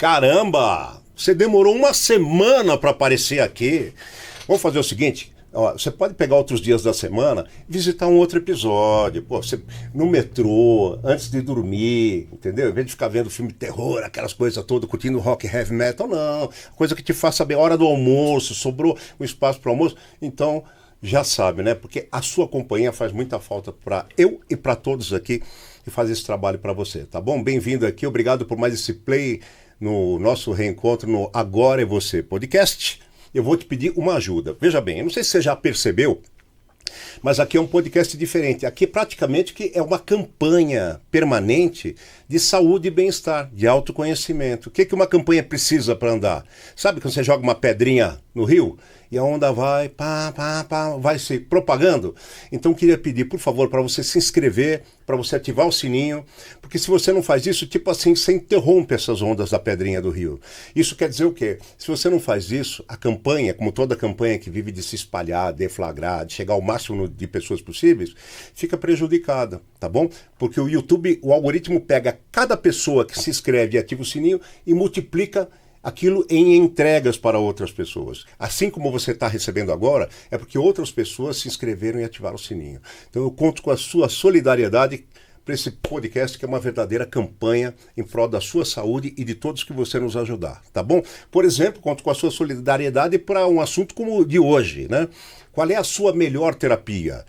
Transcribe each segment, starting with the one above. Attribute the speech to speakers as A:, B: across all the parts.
A: Caramba! Você demorou uma semana para aparecer aqui. Vamos fazer o seguinte, ó, você pode pegar outros dias da semana e visitar um outro episódio. Pô, você, no metrô, antes de dormir, entendeu? Em vez de ficar vendo filme de terror, aquelas coisas todas, curtindo rock, heavy metal, não. Coisa que te faça bem. Hora do almoço, sobrou um espaço para o almoço. Então, já sabe, né? Porque a sua companhia faz muita falta para eu e para todos aqui que fazem esse trabalho para você, tá bom? Bem-vindo aqui, obrigado por mais esse play no nosso reencontro no Agora é Você podcast. Eu vou te pedir uma ajuda. Veja bem, eu não sei se você já percebeu, mas aqui é um podcast diferente. Aqui praticamente que é uma campanha permanente de saúde e bem-estar, de autoconhecimento. O que uma campanha precisa para andar? Sabe quando você joga uma pedrinha no rio e a onda vai, vai se propagando? Então queria pedir, por favor, para você se inscrever, para você ativar o sininho, porque se você não faz isso, tipo assim, você interrompe essas ondas da pedrinha do rio. Isso quer dizer o quê? Se você não faz isso, a campanha, como toda campanha que vive de se espalhar, deflagrar, de chegar ao máximo de pessoas possíveis, fica prejudicada, tá bom? Porque o YouTube, o algoritmo pega cada pessoa que se inscreve e ativa o sininho e multiplica aquilo em entregas para outras pessoas. Assim como você está recebendo agora, é porque outras pessoas se inscreveram e ativaram o sininho. Então eu conto com a sua solidariedade para esse podcast, que é uma verdadeira campanha em prol da sua saúde e de todos que você nos ajudar, tá bom? Por exemplo, conto com a sua solidariedade para um assunto como o de hoje, né? Qual é a sua melhor terapia?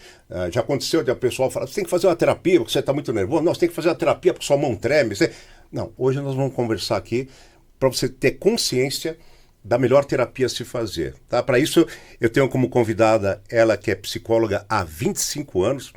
A: Já aconteceu de a pessoa falar, você tem que fazer uma terapia porque você está muito nervoso? Não, você tem que fazer uma terapia porque sua mão treme. Não, hoje nós vamos conversar aqui para você ter consciência da melhor terapia a se fazer, tá? Para isso, eu tenho como convidada ela que é psicóloga há 25 anos,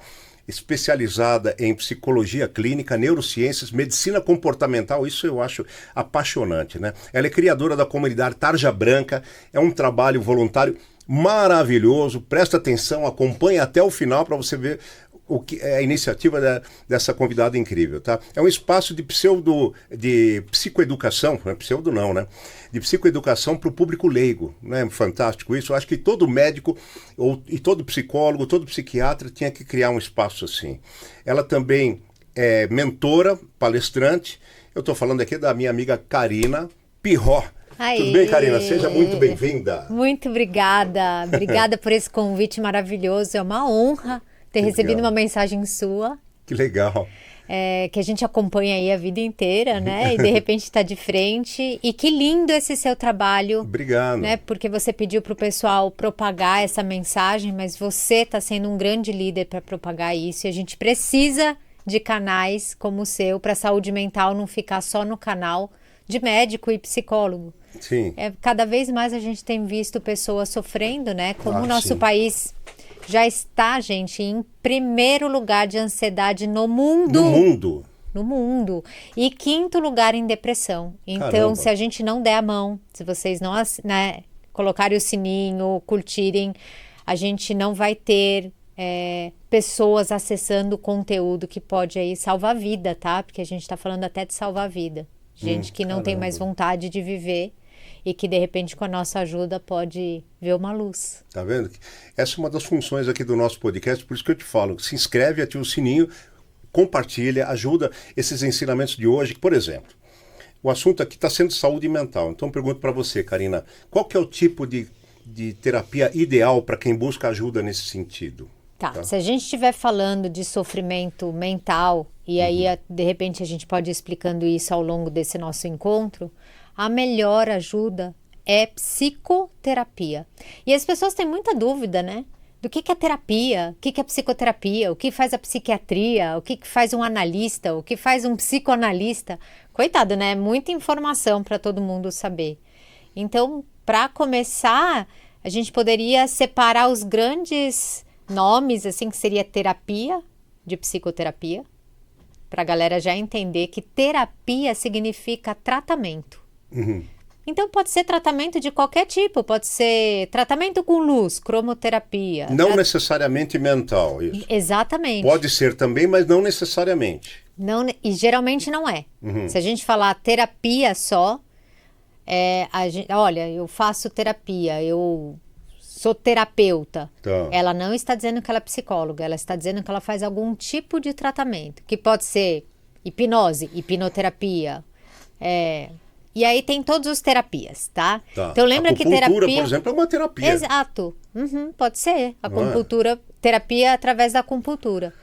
A: especializada em psicologia clínica, neurociências, medicina comportamental. Isso eu acho apaixonante, né? Ela é criadora da comunidade Tarja Branca, é um trabalho voluntário maravilhoso. Presta atenção, acompanha até o final para você ver o que é a iniciativa dessa convidada incrível, tá? É um espaço de psicoeducação, não é pseudo não, né? De psicoeducação para o público leigo, né? Fantástico isso. Eu acho que todo médico e todo psicólogo, todo psiquiatra tinha que criar um espaço assim. Ela também é mentora, palestrante. Eu estou falando aqui da minha amiga Karina Pirró.
B: Aí.
A: Tudo bem, Karina? Seja muito bem-vinda.
B: Muito obrigada. Obrigada por esse convite maravilhoso. É uma honra ter recebido uma mensagem sua.
A: Que legal.
B: Que a gente acompanha aí a vida inteira, né? E de repente está de frente. E que lindo esse seu trabalho.
A: Obrigado.
B: Né? Porque você pediu para o pessoal propagar essa mensagem, mas você está sendo um grande líder para propagar isso. E a gente precisa de canais como o seu para a saúde mental não ficar só no canal de médico e psicólogo.
A: Sim.
B: Cada vez mais a gente tem visto pessoas sofrendo, né? Como o nosso
A: sim.
B: país já está, gente, em primeiro lugar de ansiedade no mundo.
A: No mundo?
B: No mundo. E quinto lugar em depressão. Então,
A: Caramba.
B: se a gente não der a mão, se vocês não, né, colocarem o sininho, curtirem, a gente não vai ter pessoas acessando conteúdo que pode aí salvar a vida, tá? Porque a gente está falando até de salvar a vida. Gente que não tem mais vontade de viver e que de repente com a nossa ajuda pode ver uma luz.
A: Tá vendo? Essa é uma das funções aqui do nosso podcast, por isso que eu te falo, se inscreve, ativa o sininho, compartilha, ajuda esses ensinamentos de hoje. Por exemplo, o assunto aqui está sendo saúde mental. Então eu pergunto para você, Karina, qual que é o tipo de terapia ideal para quem busca ajuda nesse sentido?
B: Tá, se a gente estiver falando de sofrimento mental, e aí de repente a gente pode ir explicando isso ao longo desse nosso encontro, a melhor ajuda é psicoterapia. E as pessoas têm muita dúvida, né? Do que é terapia, o que é psicoterapia, o que faz a psiquiatria, o que faz um analista, o que faz um psicoanalista. Coitado, né? Muita informação para todo mundo saber. Então, para começar, a gente poderia separar os grandes nomes, assim, que seria terapia de psicoterapia, para a galera já entender que terapia significa tratamento. Então pode ser tratamento de qualquer tipo, pode ser tratamento com luz, cromoterapia.
A: Não necessariamente mental, isso.
B: Exatamente.
A: Pode ser também, mas não necessariamente.
B: Não, e geralmente não é. Se a gente falar terapia só, olha, eu faço terapia, eu sou terapeuta.
A: Tá.
B: Ela não está dizendo que ela é psicóloga, ela está dizendo que ela faz algum tipo de tratamento, que pode ser hipnose, hipnoterapia, E aí tem todas as terapias, tá?
A: Tá.
B: Então lembra que terapia...
A: Acupuntura, por exemplo, é uma terapia.
B: Exato. Pode ser.
A: Não
B: Acupuntura, terapia através da acupuntura.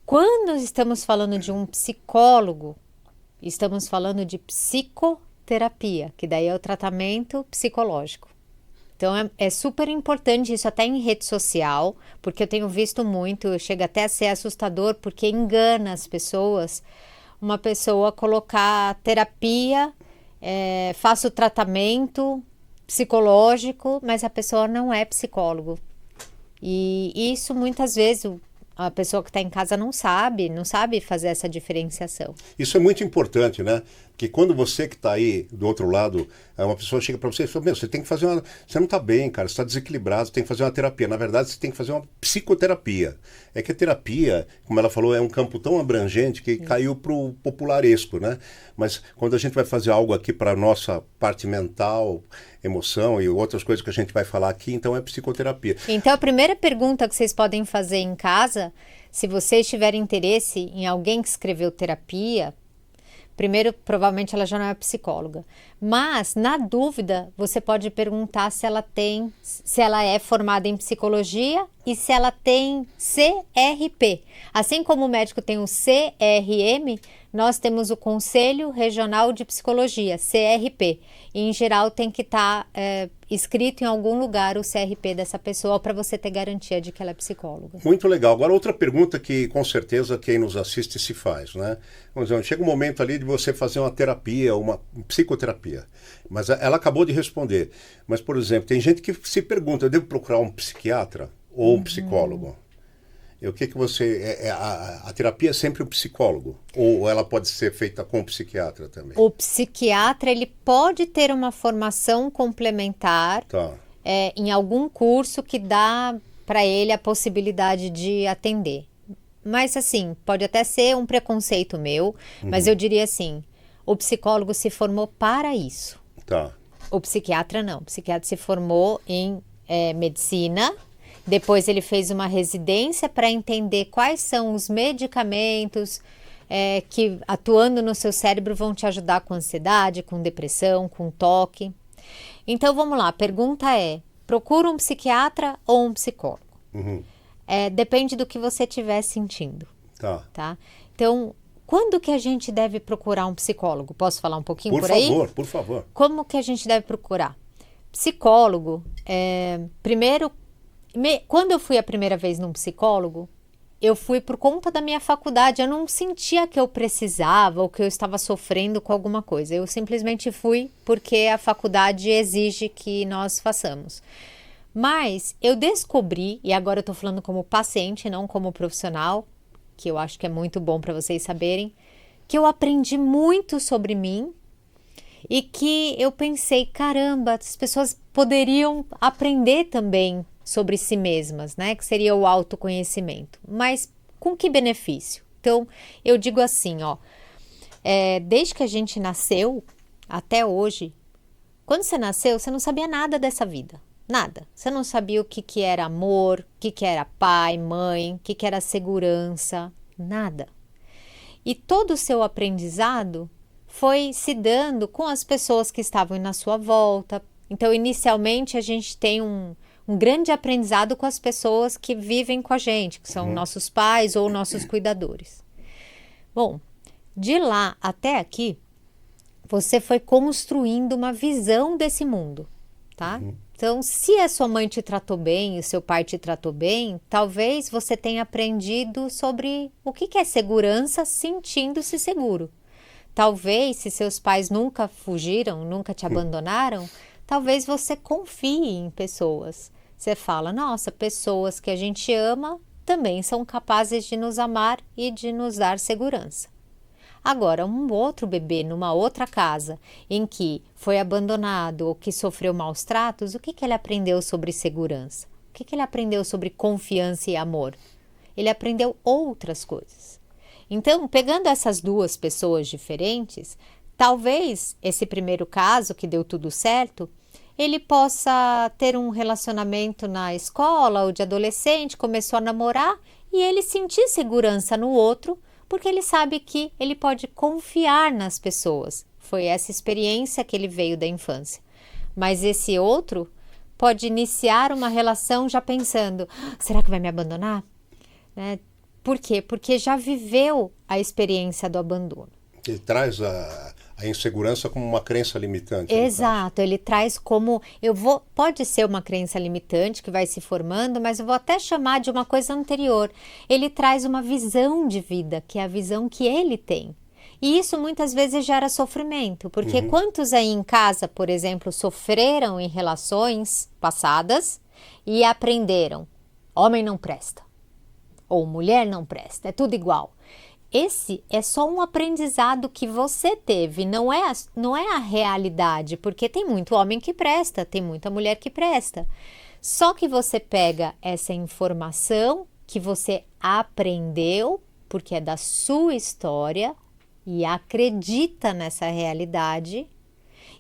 B: Quando nós estamos falando de um psicólogo, estamos falando de psicoterapia, que daí é o tratamento psicológico. Então é super importante isso até em rede social, porque eu tenho visto muito, chega até a ser assustador, porque engana as pessoas. Uma pessoa colocar terapia, faço tratamento psicológico, mas a pessoa não é psicólogo. E isso muitas vezes a pessoa que está em casa não sabe fazer essa diferenciação.
A: Isso é muito importante, né? Porque quando você que está aí do outro lado, uma pessoa chega para você e fala, você tem que fazer uma... Você não está bem, cara, você está desequilibrado, você tem que fazer uma terapia. Na verdade, você tem que fazer uma psicoterapia. É que a terapia, como ela falou, é um campo tão abrangente que caiu para o popularesco, né? Mas quando a gente vai fazer algo aqui para a nossa parte mental, emoção e outras coisas que a gente vai falar aqui, então é psicoterapia.
B: Então a primeira pergunta que vocês podem fazer em casa, se vocês tiverem interesse em alguém que escreveu terapia, primeiro, provavelmente ela já não é psicóloga, mas na dúvida você pode perguntar se ela é formada em psicologia e se ela tem CRP. Assim como o médico tem o CRM, nós temos o Conselho Regional de Psicologia, CRP. E, em geral, tem que estar escrito em algum lugar o CRP dessa pessoa para você ter garantia de que ela é psicóloga.
A: Muito legal. Agora, outra pergunta que, com certeza, quem nos assiste se faz, né? Vamos dizer, chega um momento ali de você fazer uma terapia, uma psicoterapia. Mas ela acabou de responder. Mas, por exemplo, tem gente que se pergunta, eu devo procurar um psiquiatra ou um psicólogo? E o que você... A terapia é sempre o psicólogo? Ou ela pode ser feita com o psiquiatra também?
B: O psiquiatra, ele pode ter uma formação complementar em algum curso que dá para ele a possibilidade de atender. Mas, assim, pode até ser um preconceito meu, mas eu diria assim, o psicólogo se formou para isso. O psiquiatra não. O psiquiatra se formou em medicina. Depois ele fez uma residência para entender quais são os medicamentos que, atuando no seu cérebro, vão te ajudar com ansiedade, com depressão, com toque. Então, vamos lá. A pergunta é, procura um psiquiatra ou um psicólogo? Depende do que você estiver sentindo. Tá? Então, quando que a gente deve procurar um psicólogo? Posso falar um pouquinho por aí?
A: Por favor.
B: Como que a gente deve procurar? Psicólogo, primeiro... Quando eu fui a primeira vez num psicólogo, eu fui por conta da minha faculdade. Eu não sentia que eu precisava ou que eu estava sofrendo com alguma coisa. Eu simplesmente fui porque a faculdade exige que nós façamos. Mas eu descobri, e agora eu estou falando como paciente, não como profissional, que eu acho que é muito bom para vocês saberem, que eu aprendi muito sobre mim e que eu pensei, caramba, as pessoas poderiam aprender também sobre si mesmas, né? Que seria o autoconhecimento. Mas com que benefício? Então, eu digo assim, desde que a gente nasceu até hoje, quando você nasceu, você não sabia nada dessa vida. Nada. Você não sabia o que era amor, o que era pai, mãe, o que era segurança, nada. E todo o seu aprendizado foi se dando com as pessoas que estavam na sua volta. Então, inicialmente, a gente tem um grande aprendizado com as pessoas que vivem com a gente, que são nossos pais ou nossos cuidadores. Bom, de lá até aqui, você foi construindo uma visão desse mundo, tá? Então, se a sua mãe te tratou bem, o seu pai te tratou bem, talvez você tenha aprendido sobre o que é segurança sentindo-se seguro. Talvez, se seus pais nunca fugiram, nunca te abandonaram, talvez você confie em pessoas. Você fala, nossa, pessoas que a gente ama também são capazes de nos amar e de nos dar segurança. Agora, um outro bebê numa outra casa em que foi abandonado ou que sofreu maus tratos, o que ele aprendeu sobre segurança? O que ele aprendeu sobre confiança e amor? Ele aprendeu outras coisas. Então, pegando essas duas pessoas diferentes, talvez esse primeiro caso que deu tudo certo, ele possa ter um relacionamento na escola ou de adolescente, começou a namorar e ele sentir segurança no outro, porque ele sabe que ele pode confiar nas pessoas. Foi essa experiência que ele veio da infância. Mas esse outro pode iniciar uma relação já pensando, será que vai me abandonar? Né? Por quê? Porque já viveu a experiência do abandono.
A: Ele traz a insegurança como uma crença limitante.
B: Exato, ele traz como, pode ser uma crença limitante que vai se formando, mas eu vou até chamar de uma coisa anterior. Ele traz uma visão de vida, que é a visão que ele tem. E isso muitas vezes gera sofrimento, porque quantos aí em casa, por exemplo, sofreram em relações passadas e aprenderam, homem não presta, ou mulher não presta, é tudo igual. Esse é só um aprendizado que você teve, não é a realidade, porque tem muito homem que presta, tem muita mulher que presta. Só que você pega essa informação que você aprendeu, porque é da sua história, e acredita nessa realidade,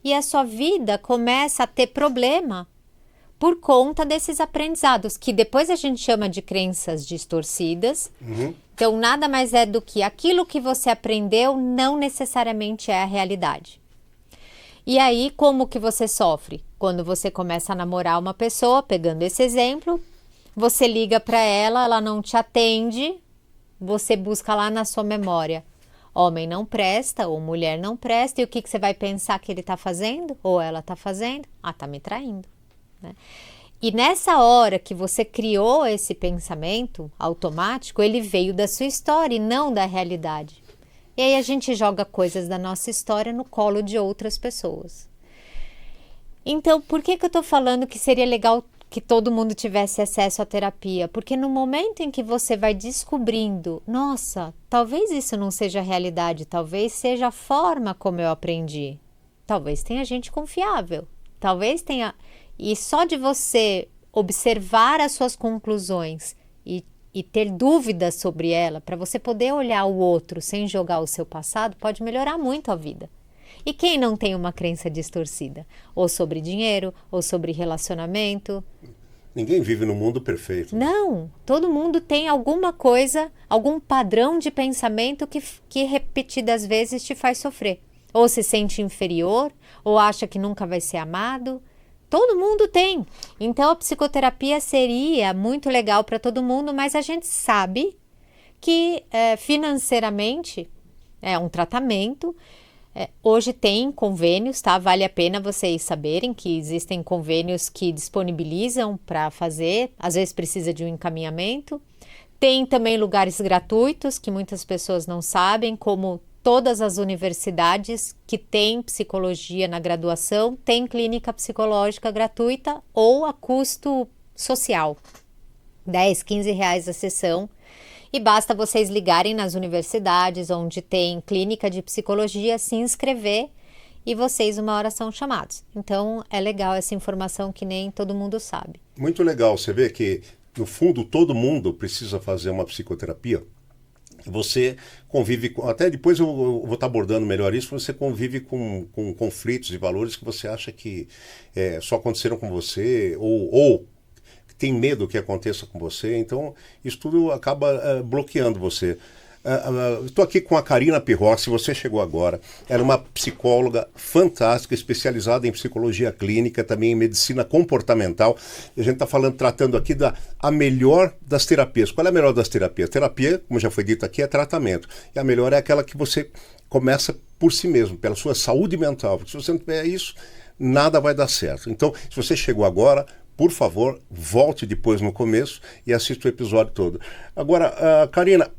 B: e a sua vida começa a ter problema por conta desses aprendizados, que depois a gente chama de crenças distorcidas. Então, nada mais é do que aquilo que você aprendeu não necessariamente é a realidade. E aí, como que você sofre? Quando você começa a namorar uma pessoa, pegando esse exemplo, você liga para ela, ela não te atende, você busca lá na sua memória. Homem não presta, ou mulher não presta, e o que você vai pensar que ele está fazendo? Ou ela está fazendo? Está me traindo. Né? E nessa hora que você criou esse pensamento automático, ele veio da sua história e não da realidade. E aí a gente joga coisas da nossa história no colo de outras pessoas. Então, por que eu estou falando que seria legal que todo mundo tivesse acesso à terapia? Porque no momento em que você vai descobrindo, nossa, talvez isso não seja a realidade, talvez seja a forma como eu aprendi. Talvez tenha gente confiável, talvez tenha... E só de você observar as suas conclusões e ter dúvidas sobre ela, para você poder olhar o outro sem jogar o seu passado, pode melhorar muito a vida. E quem não tem uma crença distorcida? Ou sobre dinheiro, ou sobre relacionamento?
A: Ninguém vive no mundo perfeito.
B: Não, todo mundo tem alguma coisa, algum padrão de pensamento que repetidas vezes te faz sofrer. Ou se sente inferior, ou acha que nunca vai ser amado. Todo mundo tem. Então, a psicoterapia seria muito legal para todo mundo, mas a gente sabe que financeiramente é um tratamento. Hoje tem convênios, tá? Vale a pena vocês saberem que existem convênios que disponibilizam para fazer. Às vezes precisa de um encaminhamento. Tem também lugares gratuitos que muitas pessoas não sabem, como todas as universidades que têm psicologia na graduação têm clínica psicológica gratuita ou a custo social, R$10, R$15 a sessão. E basta vocês ligarem nas universidades onde tem clínica de psicologia, se inscrever e vocês uma hora são chamados. Então é legal essa informação que nem todo mundo sabe.
A: Muito legal, você vê que no fundo todo mundo precisa fazer uma psicoterapia. Você convive com, até depois eu vou estar abordando melhor isso, você convive com conflitos e valores que você acha que só aconteceram com você ou tem medo que aconteça com você, então isso tudo acaba bloqueando você. Estou aqui com a Karina Pirrossi, você chegou agora, ela é uma psicóloga fantástica, especializada em psicologia clínica, também em medicina comportamental, e a gente está tratando aqui a melhor das terapias. Qual é a melhor das terapias? Terapia, como já foi dito aqui, é tratamento, e a melhor é aquela que você começa por si mesmo, pela sua saúde mental, porque se você não tiver isso, nada vai dar certo. Então, se você chegou agora, por favor, volte depois no começo e assista o episódio todo. Agora, Karina,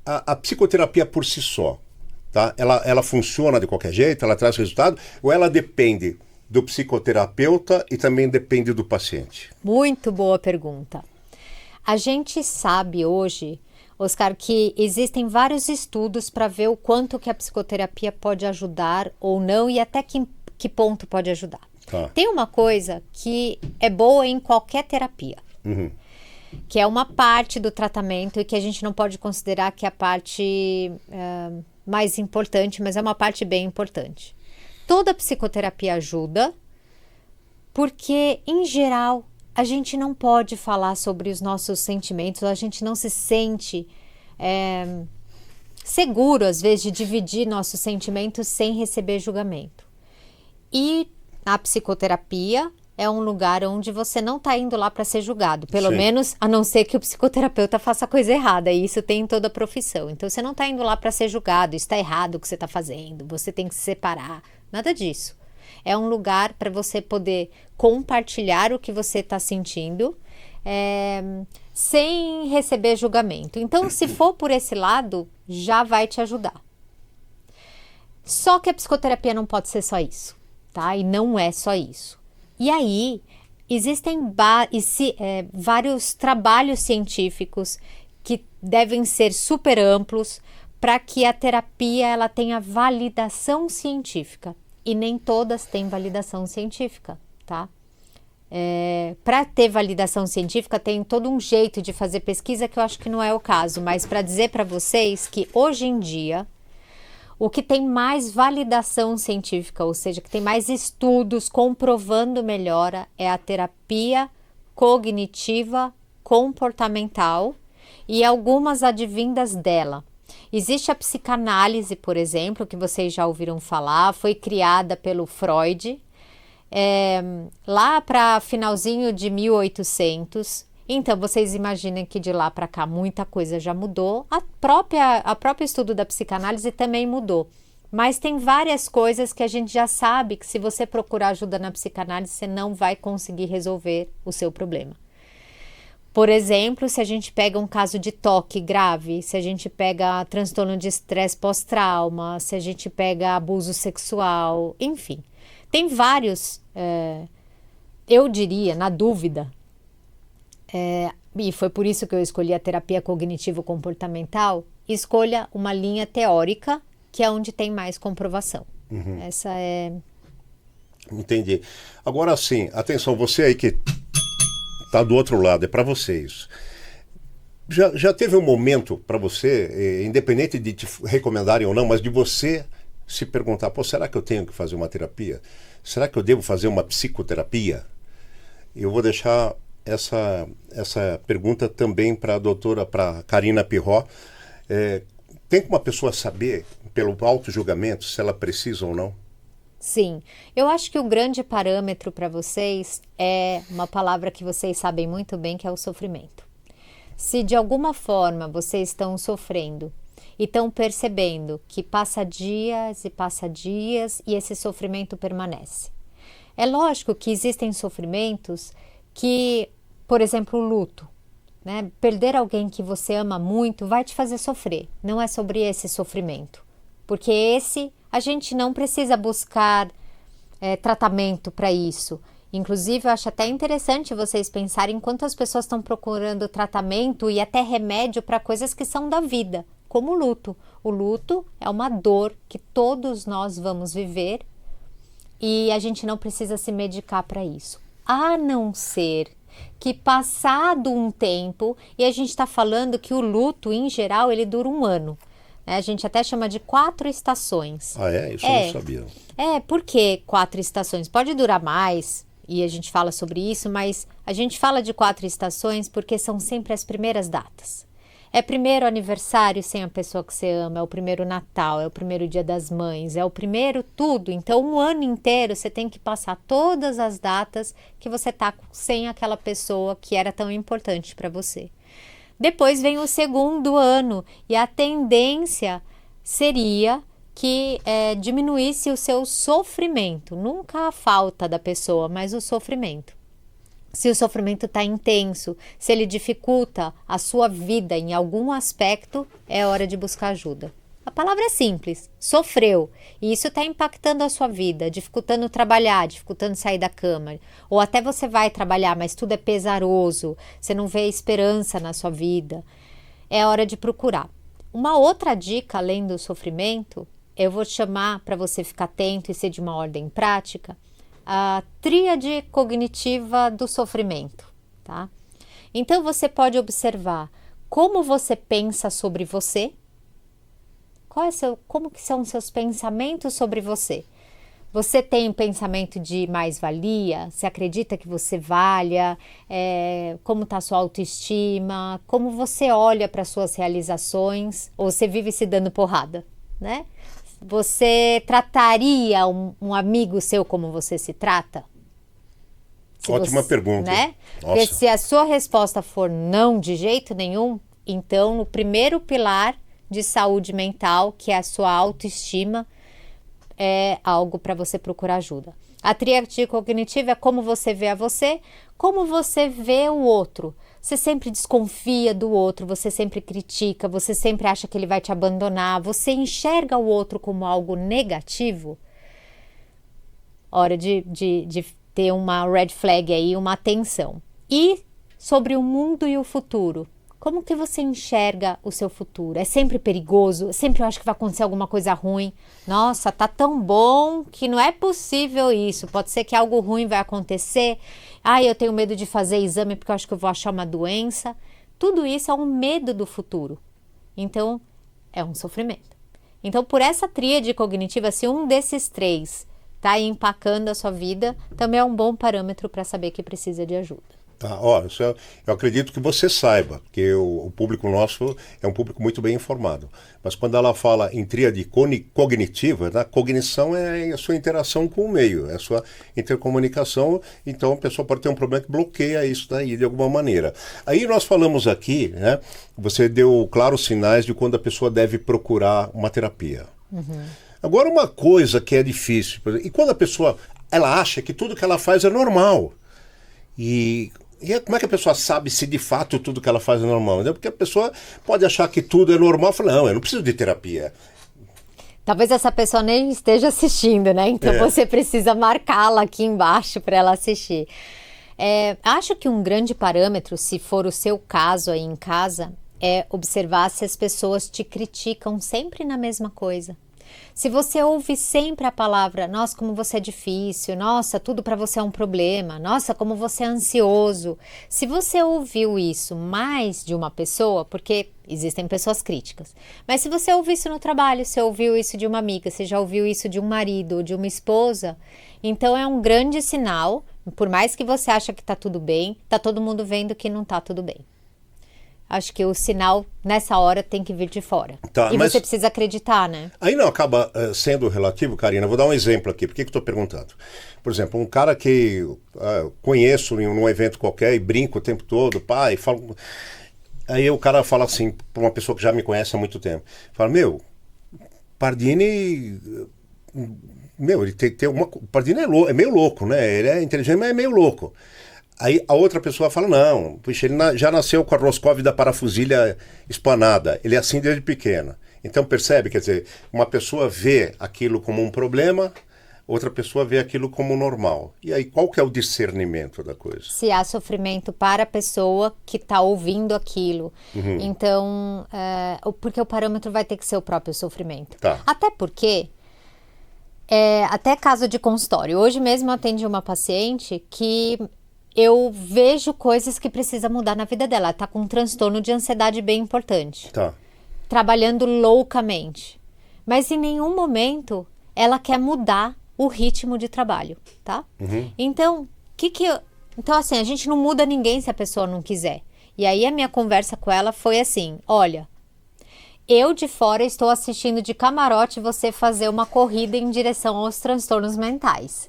A: a psicoterapia por si só, tá? Ela funciona de qualquer jeito, ela traz resultado, ou ela depende do psicoterapeuta e também depende do paciente?
B: Muito boa pergunta. A gente sabe hoje, Oscar, que existem vários estudos para ver o quanto que a psicoterapia pode ajudar ou não e até que ponto pode ajudar.
A: Tá.
B: Tem uma coisa que é boa em qualquer terapia. Que é uma parte do tratamento e que a gente não pode considerar que é a parte mais importante, mas é uma parte bem importante. Toda psicoterapia ajuda, porque, em geral, a gente não pode falar sobre os nossos sentimentos, a gente não se sente seguro, às vezes, de dividir nossos sentimentos sem receber julgamento. E a psicoterapia é um lugar onde você não está indo lá para ser julgado, pelo
A: Sim.
B: menos a não ser que o psicoterapeuta faça coisa errada, e isso tem em toda a profissão. Então você não está indo lá para ser julgado, está errado o que você está fazendo, você tem que se separar, nada disso. É um lugar para você poder compartilhar o que você está sentindo, sem receber julgamento. Então, se for por esse lado, já vai te ajudar. Só que a psicoterapia não pode ser só isso, tá? E não é só isso. E aí, existem vários trabalhos científicos que devem ser super amplos para que a terapia ela tenha validação científica. E nem todas têm validação científica, tá? Para ter validação científica tem todo um jeito de fazer pesquisa que eu acho que não é o caso, mas para dizer para vocês que hoje em dia o que tem mais validação científica, ou seja, que tem mais estudos comprovando melhora, é a terapia cognitiva comportamental e algumas advindas dela. Existe a psicanálise, por exemplo, que vocês já ouviram falar, foi criada pelo Freud, lá para finalzinho de 1800. Então, vocês imaginem que de lá para cá muita coisa já mudou. A próprio estudo da psicanálise também mudou. Mas tem várias coisas que a gente já sabe que se você procurar ajuda na psicanálise, você não vai conseguir resolver o seu problema. Por exemplo, se a gente pega um caso de toque grave, se a gente pega transtorno de estresse pós-trauma, se a gente pega abuso sexual, enfim. Tem vários, eu diria, na dúvida, e foi por isso que eu escolhi a terapia cognitivo-comportamental, escolha uma linha teórica, que é onde tem mais comprovação. Essa é...
A: Entendi. Agora sim, atenção, você aí que está do outro lado, é para vocês. Já teve um momento para você, independente de te recomendarem ou não, mas de você se perguntar, será que eu tenho que fazer uma terapia? Será que eu devo fazer uma psicoterapia? Eu vou deixar essa pergunta também para a doutora, para Karina Pirro. Tem como uma pessoa saber, pelo auto-julgamento, se ela precisa ou não?
B: Sim, eu acho que o grande parâmetro para vocês é uma palavra que vocês sabem muito bem, que é o sofrimento. Se de alguma forma vocês estão sofrendo e estão percebendo que passa dias e esse sofrimento permanece. É lógico que existem sofrimentos que, por exemplo, o luto, né? Perder alguém que você ama muito vai te fazer sofrer, não é sobre esse sofrimento, porque esse a gente não precisa buscar tratamento para isso. Inclusive, eu acho até interessante vocês pensarem quantas pessoas estão procurando tratamento e até remédio para coisas que são da vida, como o luto. O luto é uma dor que todos nós vamos viver e a gente não precisa se medicar para isso. A não ser que passado um tempo, e a gente está falando que o luto, em geral, ele dura 1 ano. A gente até chama de 4 estações.
A: Ah, é? Isso eu não sabia.
B: Por que 4 estações? Pode durar mais, e a gente fala sobre isso, mas a gente fala de 4 estações porque são sempre as primeiras datas. É primeiro aniversário sem a pessoa que você ama, é o primeiro Natal, é o primeiro Dia das Mães, é o primeiro tudo. Então, 1 ano inteiro você tem que passar todas as datas que você está sem aquela pessoa que era tão importante para você. Depois vem o segundo ano e a tendência seria que diminuísse o seu sofrimento, nunca a falta da pessoa, mas o sofrimento. Se o sofrimento está intenso, se ele dificulta a sua vida em algum aspecto, é hora de buscar ajuda. A palavra é simples, sofreu, e isso está impactando a sua vida, dificultando trabalhar, dificultando sair da cama, ou até você vai trabalhar, mas tudo é pesaroso, você não vê esperança na sua vida, é hora de procurar. Uma outra dica, além do sofrimento, eu vou chamar para você ficar atento e ser de uma ordem prática, a tríade cognitiva do sofrimento, tá? Então você pode observar como você pensa sobre você, como que são seus pensamentos sobre você. Você tem um pensamento de mais-valia? Você acredita que você valha? Como está a sua autoestima? Como você olha para suas realizações? Ou você vive se dando porrada, né? Você trataria um amigo seu como você se trata?
A: Ótima pergunta.
B: Né? Porque se a sua resposta for não de jeito nenhum, então o primeiro pilar de saúde mental, que é a sua autoestima, é algo para você procurar ajuda. A tríade cognitiva é como você vê a você, como você vê o outro. Você sempre desconfia do outro, você sempre critica, você sempre acha que ele vai te abandonar, você enxerga o outro como algo negativo. Hora de ter uma red flag aí, uma atenção. E sobre o mundo e o futuro. Como que você enxerga o seu futuro? É sempre perigoso? Sempre eu acho que vai acontecer alguma coisa ruim. Nossa, tá tão bom que não é possível isso. Pode ser que algo ruim vai acontecer. Eu tenho medo de fazer exame porque eu acho que eu vou achar uma doença. Tudo isso é um medo do futuro. Então, é um sofrimento. Então, por essa tríade cognitiva, se um desses três está empacando a sua vida, também é um bom parâmetro para saber que precisa de ajuda.
A: Tá, isso eu acredito que você saiba, porque o público nosso é um público muito bem informado. Mas quando ela fala em tríade cognitiva, a cognição é a sua interação com o meio, é a sua intercomunicação, então a pessoa pode ter um problema que bloqueia isso daí de alguma maneira. Aí nós falamos aqui, né, você deu claros sinais de quando a pessoa deve procurar uma terapia. Uhum. Agora uma coisa que é difícil, e quando a pessoa ela acha que tudo que ela faz é normal, e como é que a pessoa sabe se de fato tudo que ela faz é normal? Porque a pessoa pode achar que tudo é normal e falar, não, eu não preciso de terapia.
B: Talvez essa pessoa nem esteja assistindo, né? Então você precisa marcá-la aqui embaixo para ela assistir. Acho que um grande parâmetro, se for o seu caso aí em casa, é observar se as pessoas te criticam sempre na mesma coisa. Se você ouve sempre a palavra, nossa, como você é difícil, nossa, tudo para você é um problema, nossa, como você é ansioso. Se você ouviu isso mais de uma pessoa, porque existem pessoas críticas, mas se você ouviu isso no trabalho, se ouviu isso de uma amiga, se já ouviu isso de um marido ou de uma esposa, então é um grande sinal, por mais que você ache que está tudo bem, está todo mundo vendo que não está tudo bem. Acho que o sinal, nessa hora, tem que vir de fora.
A: Tá,
B: e você precisa acreditar, né?
A: Aí não acaba sendo relativo, Karina. Vou dar um exemplo aqui. Por que eu estou perguntando? Por exemplo, um cara que conheço num evento qualquer e brinco o tempo todo, e falo... Aí o cara fala assim, para uma pessoa que já me conhece há muito tempo. Fala, Pardini... ele tem uma... Pardini é meio louco, né? Ele é inteligente, mas é meio louco. Aí a outra pessoa fala, não, puxa, ele já nasceu com a roscove da parafusilha espanada, ele é assim desde pequeno. Então percebe, quer dizer, uma pessoa vê aquilo como um problema, outra pessoa vê aquilo como normal. E aí qual que é o discernimento da coisa?
B: Se há sofrimento para a pessoa que está ouvindo aquilo. Uhum. Então, porque o parâmetro vai ter que ser o próprio sofrimento.
A: Tá.
B: Até porque... até caso de consultório. Hoje mesmo eu atendi uma paciente que... eu vejo coisas que precisa mudar na vida dela. Ela está com um transtorno de ansiedade bem importante.
A: Tá. Trabalhando
B: loucamente. Mas em nenhum momento ela quer mudar o ritmo de trabalho, tá?
A: Uhum.
B: Então, então, assim, a gente não muda ninguém se a pessoa não quiser. E aí a minha conversa com ela foi assim, olha, eu de fora estou assistindo de camarote você fazer uma corrida em direção aos transtornos mentais.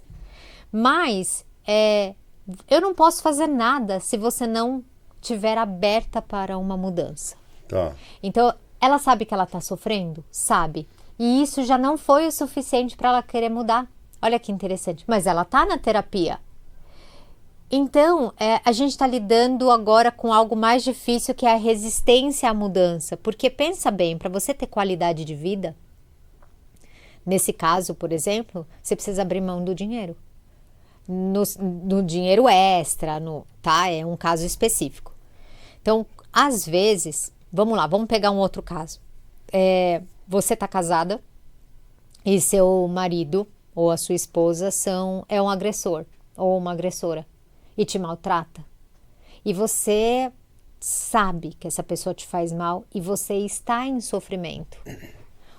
B: Mas, eu não posso fazer nada se você não estiver aberta para uma mudança.
A: Tá.
B: Então, ela sabe que ela está sofrendo? Sabe. E isso já não foi o suficiente para ela querer mudar. Olha que interessante. Mas ela está na terapia. Então, a gente está lidando agora com algo mais difícil, que é a resistência à mudança. Porque pensa bem, para você ter qualidade de vida, nesse caso, por exemplo, você precisa abrir mão do dinheiro. No dinheiro extra, tá? É um caso específico. Então, às vezes, vamos lá, vamos pegar um outro caso. Você tá casada e seu marido ou a sua esposa é um agressor ou uma agressora e te maltrata. E você sabe que essa pessoa te faz mal e você está em sofrimento.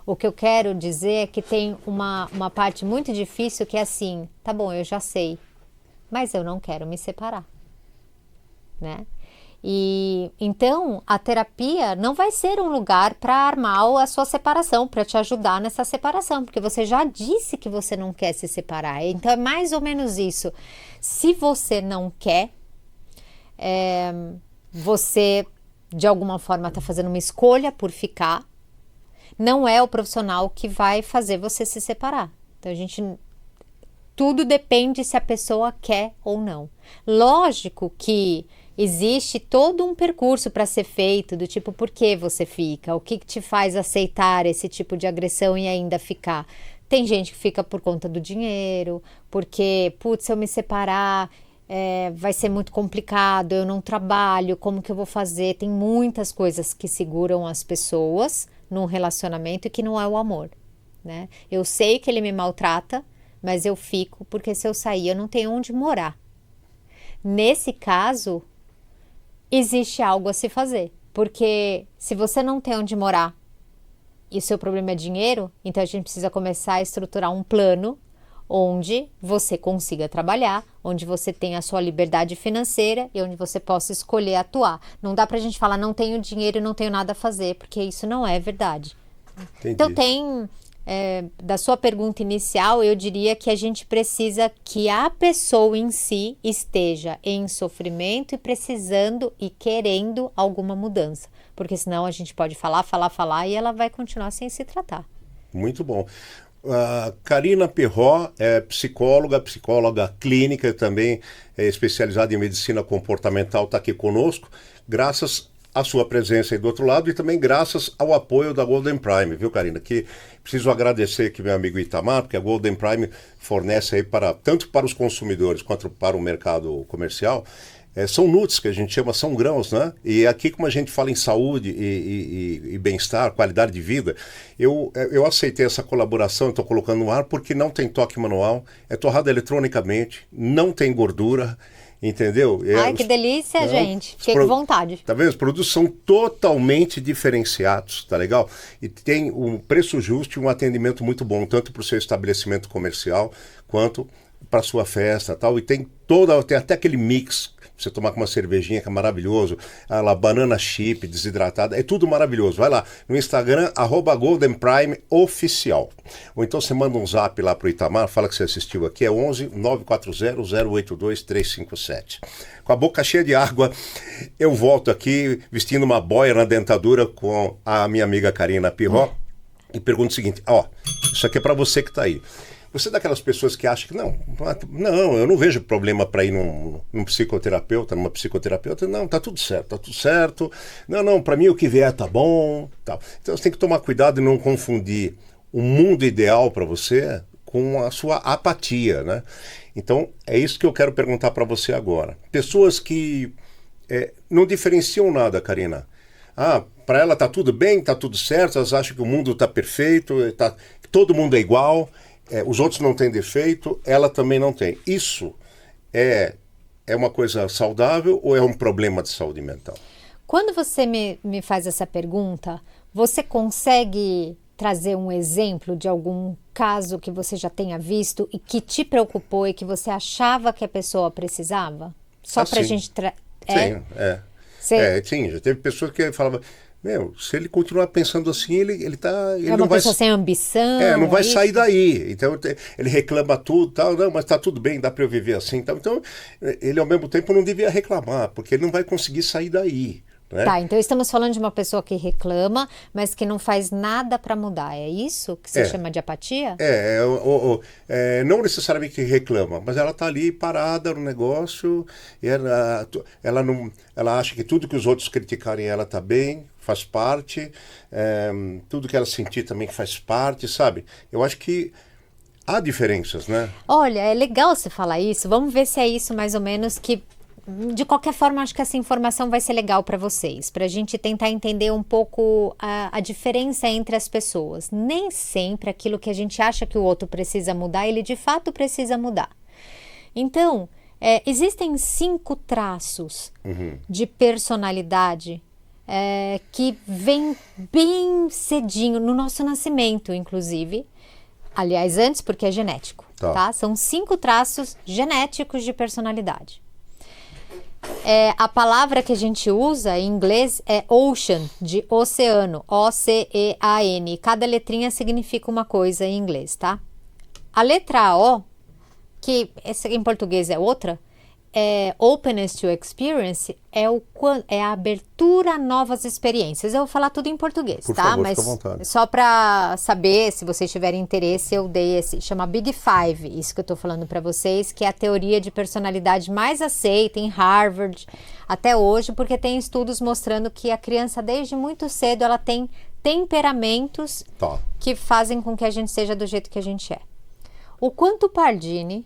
B: O que eu quero dizer é que tem uma parte muito difícil que é assim, tá bom, eu já sei, mas eu não quero me separar, né? E então a terapia não vai ser um lugar para armar a sua separação, para te ajudar nessa separação, porque você já disse que você não quer se separar. Então é mais ou menos isso. Se você não quer, você de alguma forma está fazendo uma escolha por ficar. Não é o profissional que vai fazer você se separar. Então tudo depende se a pessoa quer ou não. Lógico que existe todo um percurso para ser feito, do tipo, por que você fica? O que te faz aceitar esse tipo de agressão e ainda ficar? Tem gente que fica por conta do dinheiro, porque, putz, se eu me separar, vai ser muito complicado, eu não trabalho, como que eu vou fazer? Tem muitas coisas que seguram as pessoas num relacionamento e que não é o amor, né? Eu sei que ele me maltrata, mas eu fico porque se eu sair eu não tenho onde morar. Nesse caso, existe algo a se fazer, porque se você não tem onde morar e o seu problema é dinheiro, então a gente precisa começar a estruturar um plano onde você consiga trabalhar, onde você tenha a sua liberdade financeira e onde você possa escolher atuar. Não dá pra gente falar, não tenho dinheiro e não tenho nada a fazer, porque isso não é verdade.
A: Entendi.
B: Então da sua pergunta inicial, eu diria que a gente precisa que a pessoa em si esteja em sofrimento e precisando e querendo alguma mudança, porque senão a gente pode falar e ela vai continuar sem se tratar.
A: Muito bom. Karina Pirro é psicóloga clínica e também é especializada em medicina comportamental, está aqui conosco, graças à sua presença aí do outro lado e também graças ao apoio da Golden Prime, viu, Karina? Que preciso agradecer aqui meu amigo Itamar, porque a Golden Prime fornece aí tanto para os consumidores quanto para o mercado comercial. São nuts, que a gente chama, são grãos, né? E aqui, como a gente fala em saúde e bem-estar, qualidade de vida, eu aceitei essa colaboração, estou colocando no ar, porque não tem toque manual, é torrado eletronicamente, não tem gordura, entendeu?
B: Ai, que delícia, gente. Fiquei com vontade.
A: Tá vendo? Os produtos são totalmente diferenciados, tá legal? E tem um preço justo e um atendimento muito bom, tanto para o seu estabelecimento comercial, quanto para sua festa, tal. E tem até aquele mix, você tomar com uma cervejinha que é maravilhoso, banana chip, desidratada, é tudo maravilhoso. Vai lá no Instagram, @GoldenPrimeOficial. Ou então você manda um zap lá pro Itamar, fala que você assistiu aqui, é 11 940 082 357. Com a boca cheia de água, eu volto aqui vestindo uma boia na dentadura com a minha amiga Karina Pirro e pergunto o seguinte, isso aqui é para você que está aí. Você é daquelas pessoas que acham que não, eu não vejo problema para ir num psicoterapeuta, numa psicoterapeuta, não, tá tudo certo, não, para mim o que vier tá bom, tal. Então você tem que tomar cuidado e não confundir o mundo ideal para você com a sua apatia, né? Então é isso que eu quero perguntar para você agora. Pessoas que não diferenciam nada, Karina. Para ela tá tudo bem, tá tudo certo, elas acham que o mundo tá perfeito, que todo mundo é igual. Os outros não têm defeito, ela também não tem. Isso é uma coisa saudável ou é um problema de saúde mental?
B: Quando você me faz essa pergunta, você consegue trazer um exemplo de algum caso que você já tenha visto e que te preocupou e que você achava que a pessoa precisava? Só pra gente...
A: Sim, já teve pessoas que falavam... se ele continuar pensando assim, ele
B: é uma pessoa sem ambição.
A: Não vai sair daí. Então ele reclama tudo, tal, não, mas tá tudo bem, dá para eu viver assim, tal. Então ele ao mesmo tempo não devia reclamar, porque ele não vai conseguir sair daí. Né?
B: Tá, então estamos falando de uma pessoa que reclama, mas que não faz nada para mudar. É isso que você chama de apatia?
A: Não necessariamente que reclama, mas ela tá ali parada no negócio, e ela acha que tudo que os outros criticarem ela tá bem, faz parte, tudo que ela sentir também faz parte, sabe? Eu acho que há diferenças, né?
B: Olha, é legal você falar isso, vamos ver se é isso mais ou menos que... De qualquer forma, acho que essa informação vai ser legal para vocês, para a gente tentar entender um pouco a diferença entre as pessoas. Nem sempre aquilo que a gente acha que o outro precisa mudar, ele de fato precisa mudar. Então, existem 5 traços de personalidade que vem bem cedinho, no nosso nascimento, inclusive. Aliás, antes, porque é genético, tá? São 5 traços genéticos de personalidade. A palavra que a gente usa em inglês é ocean, de oceano, O-C-E-A-N. Cada letrinha significa uma coisa em inglês, tá? A letra O, que em português é outra, openness to experience, é a abertura a novas experiências. Eu vou falar tudo em português,
A: Por
B: tá?
A: favor,
B: Mas
A: fica à vontade.
B: só para saber, se vocês tiverem interesse, eu dei chama Big Five, isso que eu tô falando para vocês, que é a teoria de personalidade mais aceita em Harvard até hoje, porque tem estudos mostrando que a criança, desde muito cedo, ela tem temperamentos que fazem com que a gente seja do jeito que a gente é. O quanto o Pardini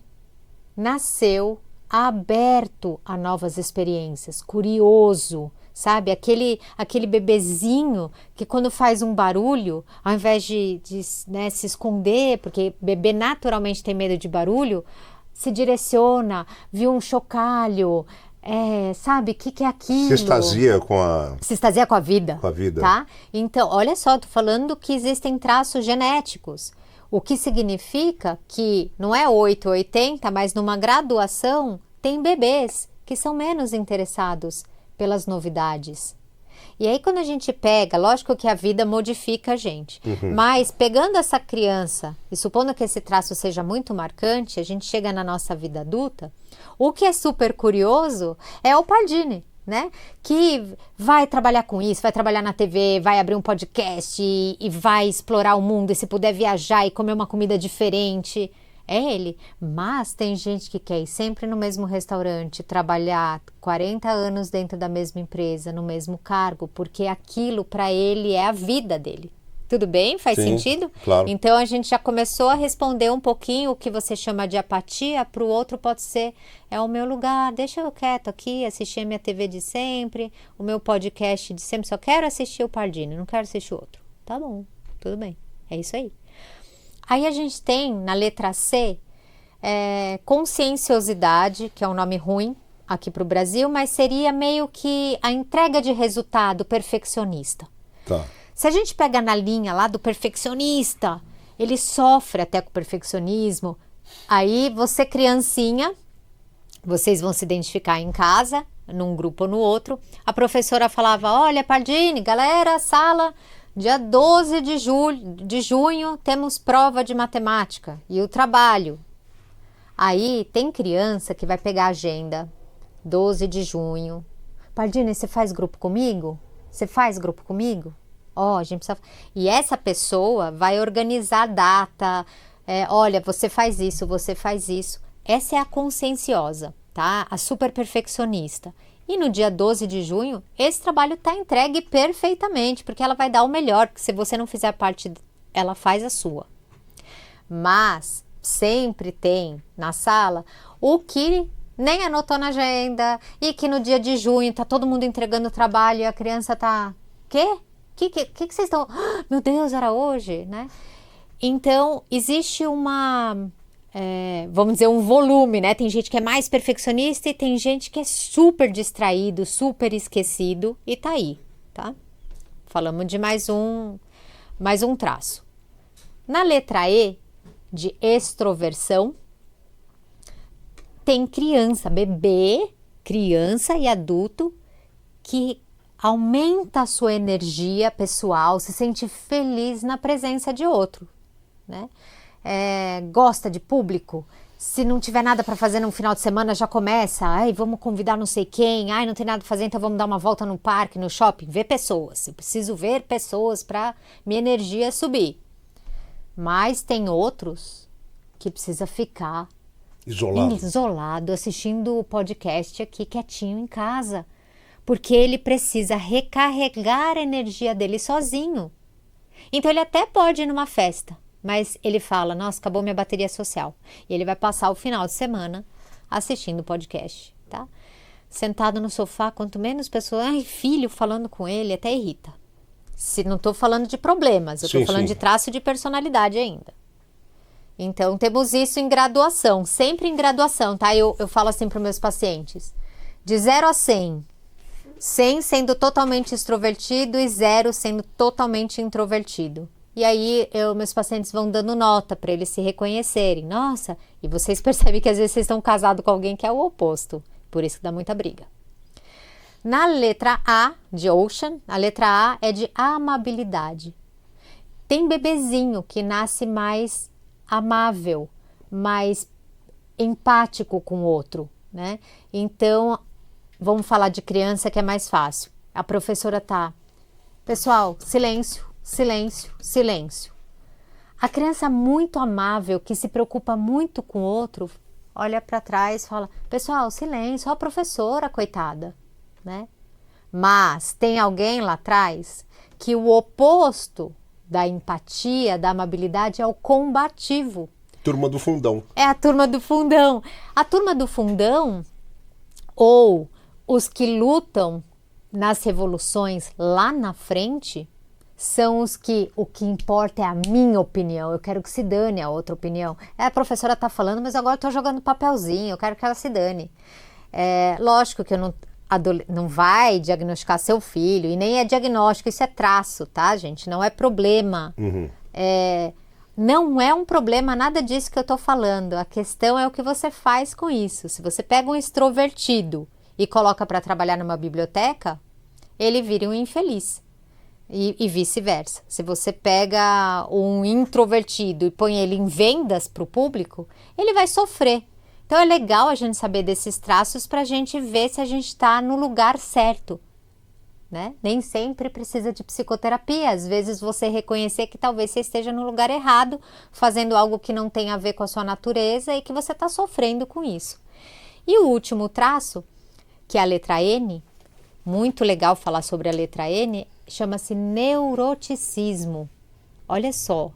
B: nasceu aberto a novas experiências, curioso, sabe? Aquele bebezinho que quando faz um barulho, ao invés de se esconder, porque bebê naturalmente tem medo de barulho, se direciona, viu um chocalho, sabe? O que é aquilo?
A: Se extasia com a
B: vida.
A: Com a vida.
B: Tá? Então, olha só, tô falando que existem traços genéticos. O que significa que não é 8 ou 80, mas numa graduação tem bebês que são menos interessados pelas novidades. E aí quando a gente pega, lógico que a vida modifica a gente, mas pegando essa criança e supondo que esse traço seja muito marcante, a gente chega na nossa vida adulta, o que é super curioso é o Pardini, né? Que vai trabalhar com isso, vai trabalhar na TV, vai abrir um podcast e vai explorar o mundo, e se puder viajar e comer uma comida diferente, é ele. Mas tem gente que quer ir sempre no mesmo restaurante, trabalhar 40 anos dentro da mesma empresa, no mesmo cargo, porque aquilo para ele é a vida dele. Tudo bem? Faz sentido?
A: Claro.
B: Então a gente já começou a responder um pouquinho o que você chama de apatia, para o outro pode ser, é o meu lugar, deixa eu quieto aqui, assistir a minha TV de sempre, o meu podcast de sempre, só quero assistir o Pardini, não quero assistir o outro. Tá bom, tudo bem, é isso aí. Aí a gente tem, na letra C, conscienciosidade, que é um nome ruim aqui para o Brasil, mas seria meio que a entrega de resultado perfeccionista.
A: Tá.
B: Se a gente pega na linha lá do perfeccionista, ele sofre até com o perfeccionismo, aí você criancinha, vocês vão se identificar em casa, num grupo ou no outro, a professora falava, olha Pardini, galera, sala, dia 12 de junho temos prova de matemática e o trabalho. Aí tem criança que vai pegar a agenda, 12 de junho, Pardini, você faz grupo comigo? Você faz grupo comigo? A gente precisa... E essa pessoa vai organizar a data, olha, você faz isso, você faz isso. Essa é a conscienciosa, tá? A super perfeccionista. E no dia 12 de junho, esse trabalho está entregue perfeitamente, porque ela vai dar o melhor, porque se você não fizer parte, ela faz a sua. Mas sempre tem na sala o que nem anotou na agenda e que no dia de junho tá todo mundo entregando o trabalho e a criança tá... Quê? Que vocês estão... Ah, meu Deus, era hoje, né? Então, existe vamos dizer, um volume, né? Tem gente que é mais perfeccionista e tem gente que é super distraído, super esquecido e tá aí, tá? Falamos de mais um traço. Na letra E, de extroversão, tem bebê, criança e adulto que aumenta a sua energia pessoal, se sente feliz na presença de outro, né? Gosta de público, se não tiver nada para fazer no final de semana já começa, vamos convidar não sei quem, não tem nada para fazer, então vamos dar uma volta no parque, no shopping, ver pessoas, eu preciso ver pessoas para minha energia subir. Mas tem outros que precisa ficar isolado assistindo o podcast aqui quietinho em casa, porque ele precisa recarregar a energia dele sozinho. Então ele até pode ir numa festa, mas ele fala, nossa, acabou minha bateria social. E ele vai passar o final de semana assistindo o podcast, tá? Sentado no sofá, quanto menos pessoas, filho falando com ele, até irrita. Se não estou falando de problemas, eu estou falando de traço de personalidade ainda. Então temos isso em graduação, sempre em graduação, tá? Eu falo assim para os meus pacientes, de 0 a 100, 100 sendo totalmente extrovertido e 0 sendo totalmente introvertido. E aí, meus pacientes vão dando nota para eles se reconhecerem. Nossa, e vocês percebem que às vezes vocês estão casados com alguém que é o oposto. Por isso que dá muita briga. Na letra A, de Ocean, a letra A é de amabilidade. Tem bebezinho que nasce mais amável, mais empático com o outro, né? Então, vamos falar de criança que é mais fácil. A professora tá, pessoal, silêncio, silêncio, silêncio. A criança muito amável, que se preocupa muito com o outro, olha para trás e fala, pessoal, silêncio, ó a professora, coitada, né? Mas tem alguém lá atrás que o oposto da empatia, da amabilidade é o combativo.
A: Turma do fundão.
B: É a turma do fundão. A turma do fundão, ou os que lutam nas revoluções lá na frente, são os que o que importa é a minha opinião. Eu quero que se dane a outra opinião. A professora está falando, mas agora eu estou jogando papelzinho, eu quero que ela se dane. Lógico que eu não vai diagnosticar seu filho, e nem é diagnóstico, isso é traço, tá, gente? Não é problema.
A: Uhum.
B: Não é um problema nada disso que eu tô falando. A questão é o que você faz com isso. Se você pega um extrovertido e coloca para trabalhar numa biblioteca, ele vira um infeliz. E vice-versa. Se você pega um introvertido e põe ele em vendas para o público, ele vai sofrer. Então é legal a gente saber desses traços para a gente ver se a gente está no lugar certo, né? Nem sempre precisa de psicoterapia. Às vezes você reconhecer que talvez você esteja no lugar errado, fazendo algo que não tem a ver com a sua natureza e que você está sofrendo com isso. E o último traço, que é a letra N, muito legal falar sobre a letra N, chama-se neuroticismo. Olha só,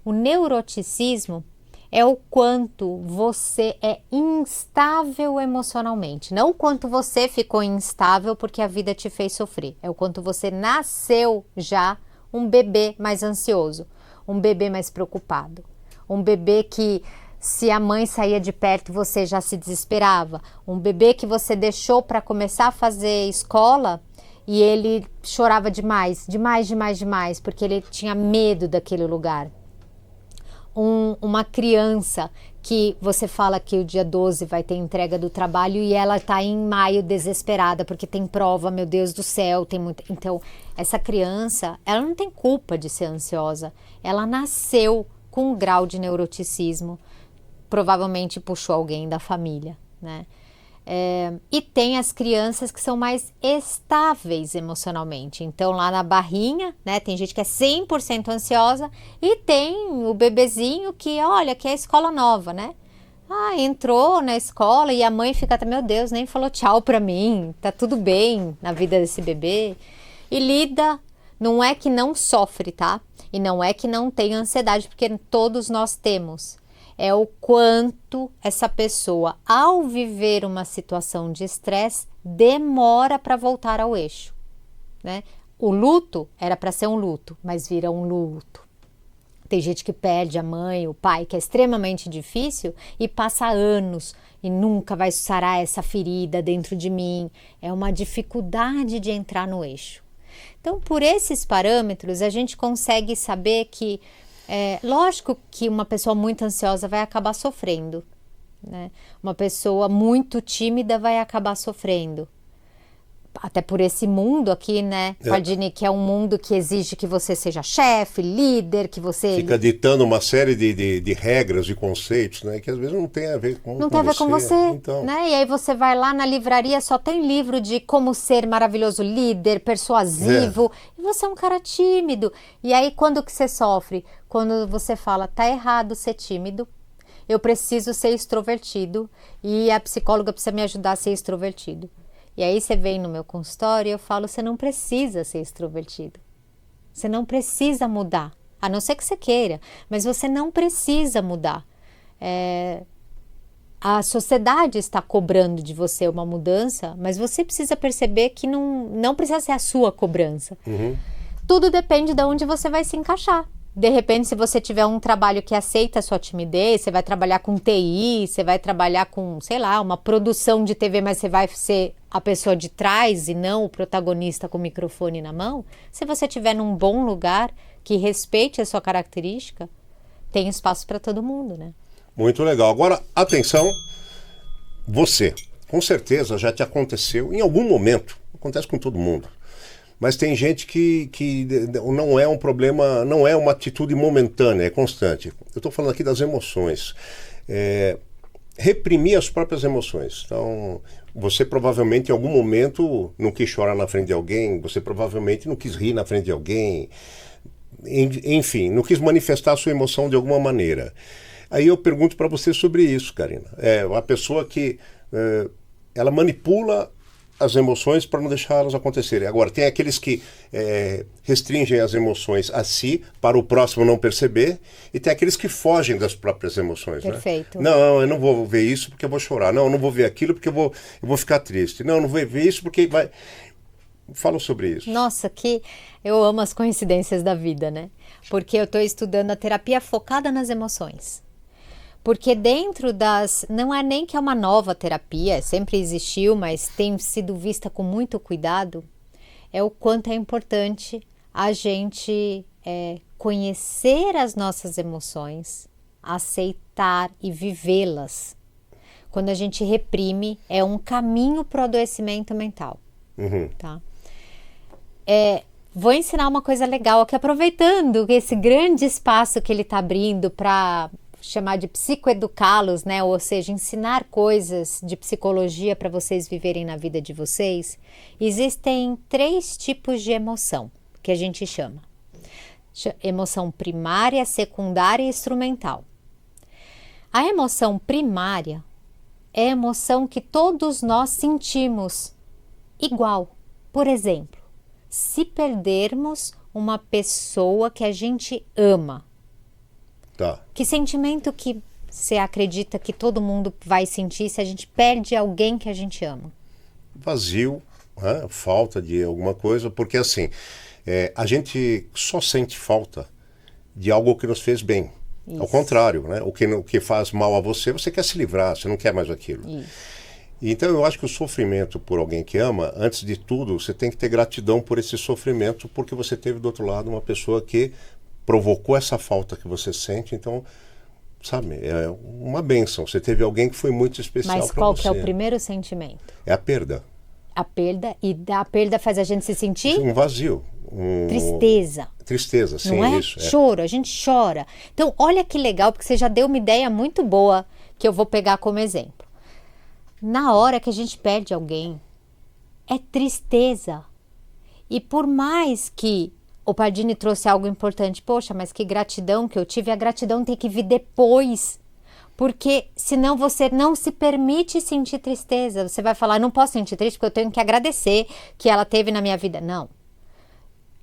B: o neuroticismo é o quanto você é instável emocionalmente. Não o quanto você ficou instável porque a vida te fez sofrer. É o quanto você nasceu já um bebê mais ansioso, um bebê mais preocupado, um bebê que se a mãe saía de perto você já se desesperava, um bebê que você deixou para começar a fazer escola e ele chorava demais, porque ele tinha medo daquele lugar. Uma criança que você fala que o dia 12 vai ter entrega do trabalho e ela está em maio desesperada porque tem prova, meu Deus do céu, tem muita... Então, essa criança, ela não tem culpa de ser ansiosa. Ela nasceu com um grau de neuroticismo, provavelmente puxou alguém da família, né? E tem as crianças que são mais estáveis emocionalmente. Então, lá na barrinha, né, tem gente que é 100% ansiosa e tem o bebezinho que, olha, que é a escola nova, né? Entrou na escola e a mãe fica, meu Deus, nem falou tchau pra mim, tá tudo bem na vida desse bebê. E lida, não é que não sofre, tá? E não é que não tem ansiedade, porque todos nós temos. É o quanto essa pessoa, ao viver uma situação de estresse, demora para voltar ao eixo, né? O luto era para ser um luto, mas vira um luto. Tem gente que perde a mãe, o pai, que é extremamente difícil e passa anos e nunca vai sarar essa ferida dentro de mim. É uma dificuldade de entrar no eixo. Então, por esses parâmetros, a gente consegue saber que lógico que uma pessoa muito ansiosa vai acabar sofrendo, né? Uma pessoa muito tímida vai acabar sofrendo. Até por esse mundo aqui, né, Pardini, que é um mundo que exige que você seja chefe, líder, que você...
A: Fica ditando uma série de regras e conceitos, né, que às vezes não tem a ver com você.
B: Não tem a ver com você, então... né? E aí você vai lá na livraria, só tem livro de como ser maravilhoso líder, persuasivo, e você é um cara tímido. E aí quando que você sofre? Quando você fala, tá errado ser tímido, eu preciso ser extrovertido, e a psicóloga precisa me ajudar a ser extrovertido. E aí você vem no meu consultório e eu falo, você não precisa ser extrovertido. Você não precisa mudar. A não ser que você queira, mas você não precisa mudar. A sociedade está cobrando de você uma mudança, mas você precisa perceber que não precisa ser a sua cobrança.
A: Uhum.
B: Tudo depende de onde você vai se encaixar. de repente, se você tiver um trabalho que aceita a sua timidez, você vai trabalhar com TI, você vai trabalhar com, sei lá, uma produção de TV, mas você vai ser a pessoa de trás e não o protagonista com o microfone na mão. Se você estiver num bom lugar que respeite a sua característica, tem espaço para todo mundo, né?
A: Muito legal. Agora, atenção, você, com certeza já te aconteceu em algum momento, acontece com todo mundo, mas tem gente que não é um problema, não é uma atitude momentânea, é constante. Eu estou falando aqui das emoções. Reprimir as próprias emoções. Então, você provavelmente em algum momento não quis chorar na frente de alguém, você provavelmente não quis rir na frente de alguém, enfim, não quis manifestar a sua emoção de alguma maneira. Aí eu pergunto para você sobre isso, Karina. É uma pessoa que ela manipula as emoções para não deixar elas acontecerem. Agora, tem aqueles que restringem as emoções a si, para o próximo não perceber, e tem aqueles que fogem das próprias emoções.
B: Perfeito.
A: Né? Não, eu não vou ver isso porque eu vou chorar. Não, eu não vou ver aquilo porque eu vou ficar triste. Não, eu não vou ver isso porque vai... Fala sobre isso.
B: Nossa, que eu amo as coincidências da vida, né? Porque eu estou estudando a terapia focada nas emoções. Porque dentro não é nem que é uma nova terapia, sempre existiu, mas tem sido vista com muito cuidado, é o quanto é importante a gente conhecer as nossas emoções, aceitar e vivê-las. Quando a gente reprime, é um caminho para o adoecimento mental.
A: Uhum.
B: Tá? Vou ensinar uma coisa legal aqui, aproveitando esse grande espaço que ele está abrindo para chamar de psicoeducá-los, né? Ou seja, ensinar coisas de psicologia para vocês viverem na vida de vocês. Existem 3 tipos de emoção que a gente chama. Emoção primária, secundária e instrumental. A emoção primária é a emoção que todos nós sentimos igual. Por exemplo, se perdermos uma pessoa que a gente ama,
A: Tá.
B: que sentimento que você acredita que todo mundo vai sentir se a gente perde alguém que a gente ama?
A: Vazio, né? Falta de alguma coisa, porque assim, a gente só sente falta de algo que nos fez bem.
B: Isso.
A: Ao contrário, né? O que faz mal a você, você quer se livrar, você não quer mais aquilo.
B: Isso.
A: Então eu acho que o sofrimento por alguém que ama, antes de tudo, você tem que ter gratidão por esse sofrimento, porque você teve do outro lado uma pessoa que provocou essa falta que você sente. Então, sabe, é uma bênção. Você teve alguém que foi muito especial para você.
B: Mas qual que é o primeiro sentimento?
A: É a perda.
B: A perda, e a perda faz a gente se sentir?
A: Um vazio.
B: Tristeza.
A: Tristeza, sim,
B: não é?
A: isso.
B: Choro, a gente chora. Então, olha que legal, porque você já deu uma ideia muito boa que eu vou pegar como exemplo. Na hora que a gente perde alguém, é tristeza. E por mais que o Pardini trouxe algo importante, poxa, mas que gratidão que eu tive, a gratidão tem que vir depois. Porque senão você não se permite sentir tristeza. Você vai falar, não posso sentir triste porque eu tenho que agradecer que ela teve na minha vida. Não.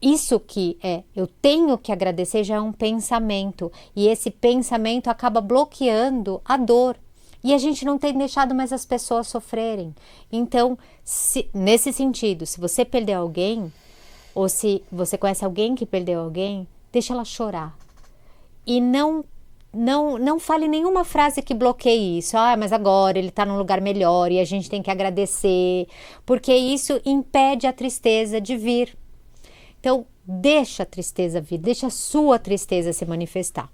B: Isso que eu tenho que agradecer já é um pensamento. E esse pensamento acaba bloqueando a dor. E a gente não tem deixado mais as pessoas sofrerem. Então, nesse sentido, se você perder alguém, ou se você conhece alguém que perdeu alguém, deixa ela chorar. E não fale nenhuma frase que bloqueie isso. Ah, mas agora ele está num lugar melhor e a gente tem que agradecer. Porque isso impede a tristeza de vir. Então, deixa a tristeza vir, deixa a sua tristeza se manifestar.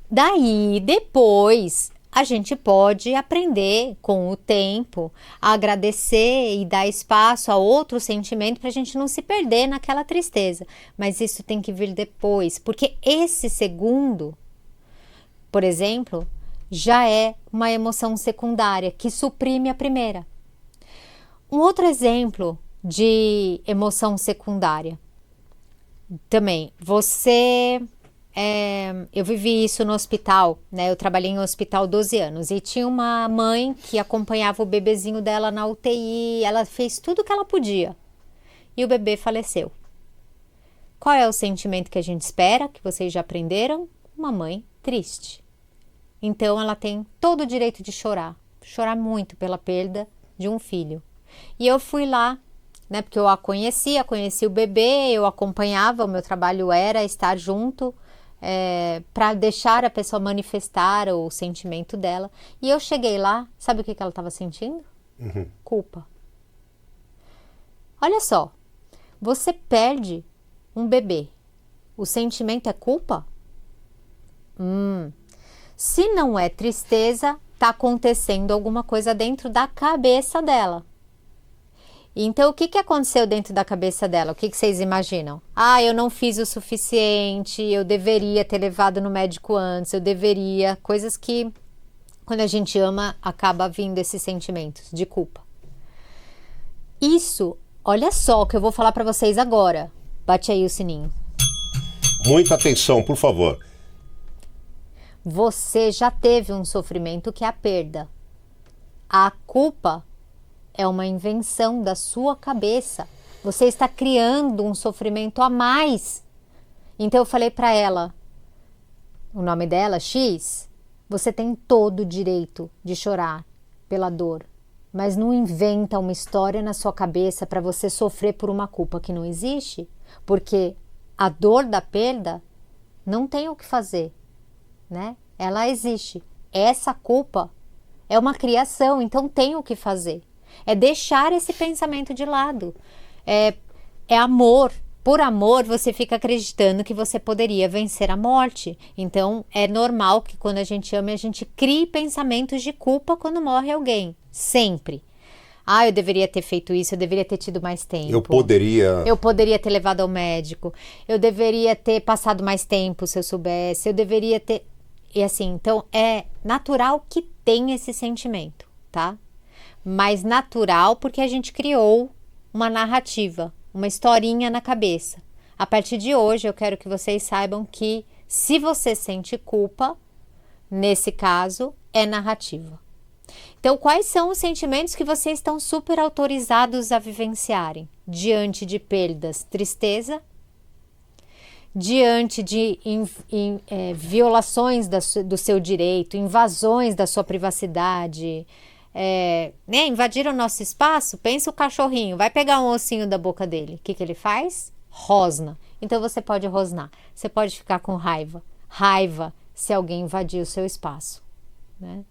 B: Daí, depois, a gente pode aprender com o tempo a agradecer e dar espaço a outro sentimento para a gente não se perder naquela tristeza. Mas isso tem que vir depois, porque esse segundo, por exemplo, já é uma emoção secundária que suprime a primeira. Um outro exemplo de emoção secundária. Também, eu vivi isso no hospital, né? Eu trabalhei em um hospital 12 anos e tinha uma mãe que acompanhava o bebezinho dela na UTI, ela fez tudo o que ela podia e o bebê faleceu. Qual é o sentimento que a gente espera, que vocês já aprenderam? Uma mãe triste. Então ela tem todo o direito de chorar muito pela perda de um filho. E eu fui lá né? Porque eu a conhecia, conheci o bebê, eu acompanhava, o meu trabalho era estar junto, para deixar a pessoa manifestar o sentimento dela. E eu cheguei lá, sabe o que ela estava sentindo? Culpa. Olha só, você perde um bebê, o sentimento é culpa? Se não é tristeza, está acontecendo alguma coisa dentro da cabeça dela. Então, o que aconteceu dentro da cabeça dela? O que vocês imaginam? Eu não fiz o suficiente, eu deveria ter levado no médico antes, eu deveria... Coisas que, quando a gente ama, acaba vindo esses sentimentos de culpa. Isso, olha só o que eu vou falar para vocês agora. Bate aí o sininho.
A: Muita atenção, por favor.
B: Você já teve um sofrimento que é a perda. A culpa é uma invenção da sua cabeça. Você está criando um sofrimento a mais. Então eu falei para ela, o nome dela, X, você tem todo o direito de chorar pela dor, mas não inventa uma história na sua cabeça para você sofrer por uma culpa que não existe, porque a dor da perda não tem o que fazer, né? Ela existe. Essa culpa é uma criação, então tem o que fazer. É deixar esse pensamento de lado. É amor. Por amor, você fica acreditando que você poderia vencer a morte. Então, é normal que quando a gente ama, a gente crie pensamentos de culpa quando morre alguém. Sempre. Eu deveria ter feito isso, eu deveria ter tido mais tempo. Eu poderia ter levado ao médico. Eu deveria ter passado mais tempo se eu soubesse. Eu deveria ter... E assim, então, é natural que tenha esse sentimento, tá? Mas natural porque a gente criou uma narrativa, uma historinha na cabeça. A partir de hoje, eu quero que vocês saibam que se você sente culpa, nesse caso, é narrativa. Então, quais são os sentimentos que vocês estão super autorizados a vivenciarem? Diante de perdas, tristeza. Diante de violações do seu direito, invasões da sua privacidade... invadiram o nosso espaço, pensa o cachorrinho, vai pegar um ossinho da boca dele. O que ele faz? Rosna. Então você pode rosnar. Você pode ficar com raiva. Raiva se alguém invadir o seu espaço. Né?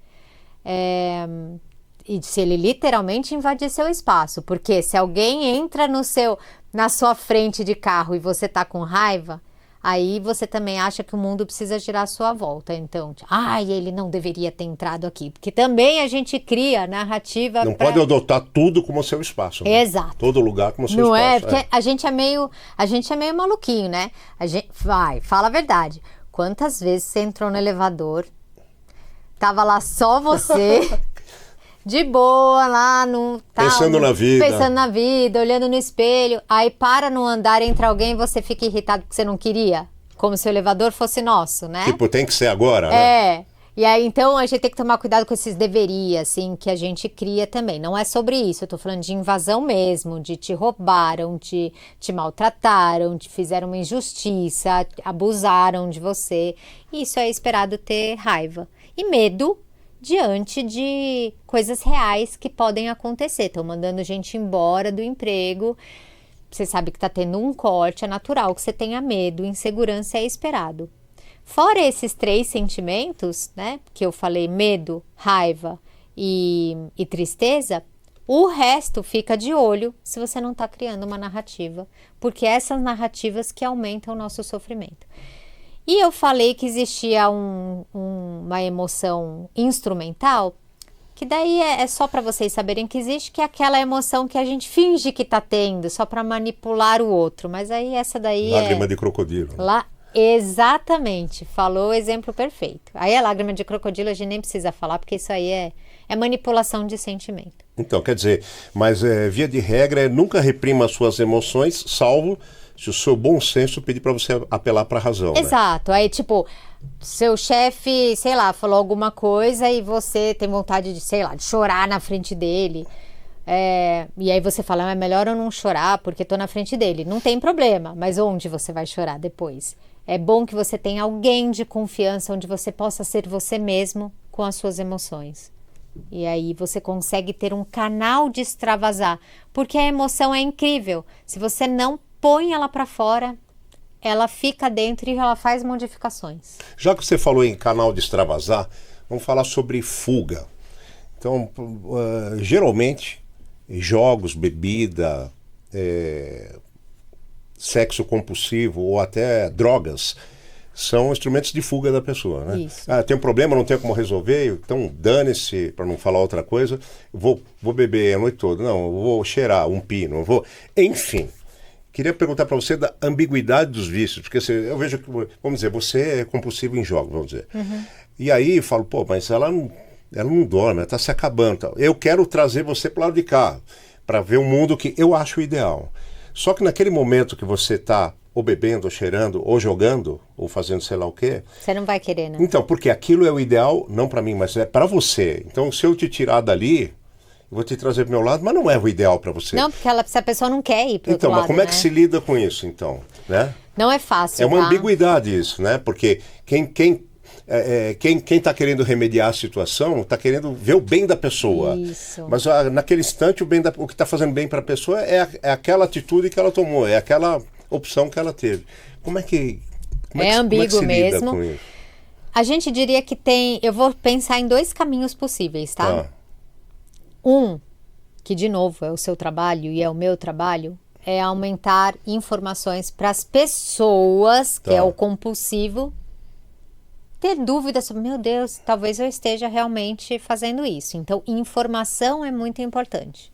B: E se ele literalmente invadir seu espaço. Porque se alguém entra na sua frente de carro e você tá com raiva... Aí você também acha que o mundo precisa girar à sua volta. Então, ele não deveria ter entrado aqui. Porque também a gente cria narrativa...
A: Não pode adotar tudo como seu espaço. Né?
B: Exato.
A: Todo lugar como seu
B: não
A: espaço.
B: Porque a gente é meio maluquinho, né? Fala a verdade. Quantas vezes você entrou no elevador, tava lá só você... De boa, lá no...
A: Pensando na vida,
B: olhando no espelho. Aí para no andar, entra alguém e você fica irritado porque você não queria. Como se o elevador fosse nosso, né?
A: Tipo, tem que ser agora, né?
B: E aí, então, a gente tem que tomar cuidado com esses deveria, assim, que a gente cria também. Não é sobre isso, eu tô falando de invasão mesmo, de te roubaram, te maltrataram, te fizeram uma injustiça, abusaram de você. Isso é esperado ter raiva. E medo diante de coisas reais que podem acontecer. Estão mandando gente embora do emprego, você sabe que está tendo um corte, é natural que você tenha medo, insegurança é esperado. Fora esses 3 sentimentos, né, que eu falei, medo, raiva e tristeza, o resto fica de olho se você não está criando uma narrativa, porque essas narrativas que aumentam o nosso sofrimento. E eu falei que existia uma emoção instrumental, que daí é só para vocês saberem que existe, que é aquela emoção que a gente finge que está tendo, só para manipular o outro. Mas aí essa daí
A: Lágrima de crocodilo.
B: Exatamente, falou o exemplo perfeito. Aí a lágrima de crocodilo a gente nem precisa falar, porque isso aí é manipulação de sentimento.
A: Então, quer dizer, mas via de regra, nunca reprima as suas emoções, salvo... se o seu bom senso pedir para você apelar para a razão.
B: Exato.
A: Né?
B: Aí, tipo, seu chefe, sei lá, falou alguma coisa e você tem vontade de, sei lá, de chorar na frente dele. E aí você fala, é melhor eu não chorar porque tô na frente dele. Não tem problema, mas onde você vai chorar depois? É bom que você tenha alguém de confiança onde você possa ser você mesmo com as suas emoções. E aí você consegue ter um canal de extravasar, porque a emoção é incrível. Se você não põe ela para fora, ela fica dentro e ela faz modificações.
A: Já que você falou em canal de extravasar, vamos falar sobre fuga. Então, geralmente, jogos, bebida, sexo compulsivo ou até drogas são instrumentos de fuga da pessoa, né?
B: Isso.
A: Tem um problema, não tem como resolver, então dane-se, para não falar outra coisa, vou beber a noite toda, não, eu vou cheirar um pino, eu vou... Enfim, queria perguntar para você da ambiguidade dos vícios, porque eu vejo que, vamos dizer, você é compulsivo em jogos, vamos dizer. E aí eu falo, pô, mas ela não dorme, ela está se acabando. Tal. Eu quero trazer você para o lado de cá, para ver um mundo que eu acho ideal. Só que naquele momento que você está ou bebendo, ou cheirando, ou jogando, ou fazendo sei lá o quê...
B: Você não vai querer, né?
A: Então, porque aquilo é o ideal, não para mim, mas é para você. Então, se eu te tirar dali, eu vou te trazer para o meu lado, mas não é o ideal para você.
B: Não, porque se a pessoa não quer ir para o outro
A: Então, mas
B: lado,
A: como é
B: né?
A: que se lida com isso, então? Né?
B: Não é fácil,
A: É uma
B: tá?
A: ambiguidade isso, né? Porque quem está querendo remediar a situação está querendo ver o bem da pessoa.
B: Isso.
A: Mas naquele instante o que está fazendo bem para a pessoa é aquela atitude que ela tomou, é aquela opção que ela teve. Como é que
B: ambíguo
A: se lida
B: mesmo.
A: com isso?
B: A gente diria que tem... Eu vou pensar em 2 caminhos possíveis, tá?
A: Tá.
B: Um, que de novo é o seu trabalho e é o meu trabalho, é aumentar informações para as pessoas, que
A: Tá.
B: é o compulsivo, ter dúvidas sobre, meu Deus, talvez eu esteja realmente fazendo isso. Então, informação é muito importante.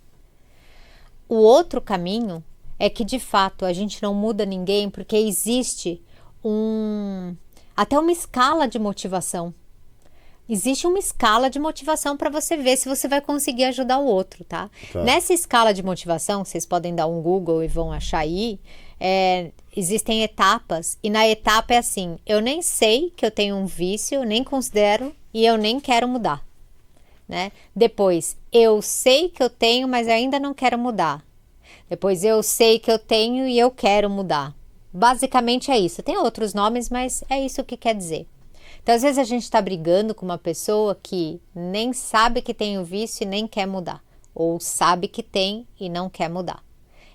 B: O outro caminho é que, de fato, a gente não muda ninguém porque existe até uma escala de motivação. Existe uma escala de motivação para você ver se você vai conseguir ajudar o outro, tá?
A: Tá.
B: Nessa escala de motivação, vocês podem dar um Google e vão achar aí, existem etapas, e na etapa é assim, eu nem sei que eu tenho um vício, eu nem considero e eu nem quero mudar, né? Depois, eu sei que eu tenho, mas ainda não quero mudar. Depois, eu sei que eu tenho e eu quero mudar. Basicamente é isso. Tem outros nomes, mas é isso que quer dizer. Então, às vezes a gente está brigando com uma pessoa que nem sabe que tem o vício e nem quer mudar. Ou sabe que tem e não quer mudar.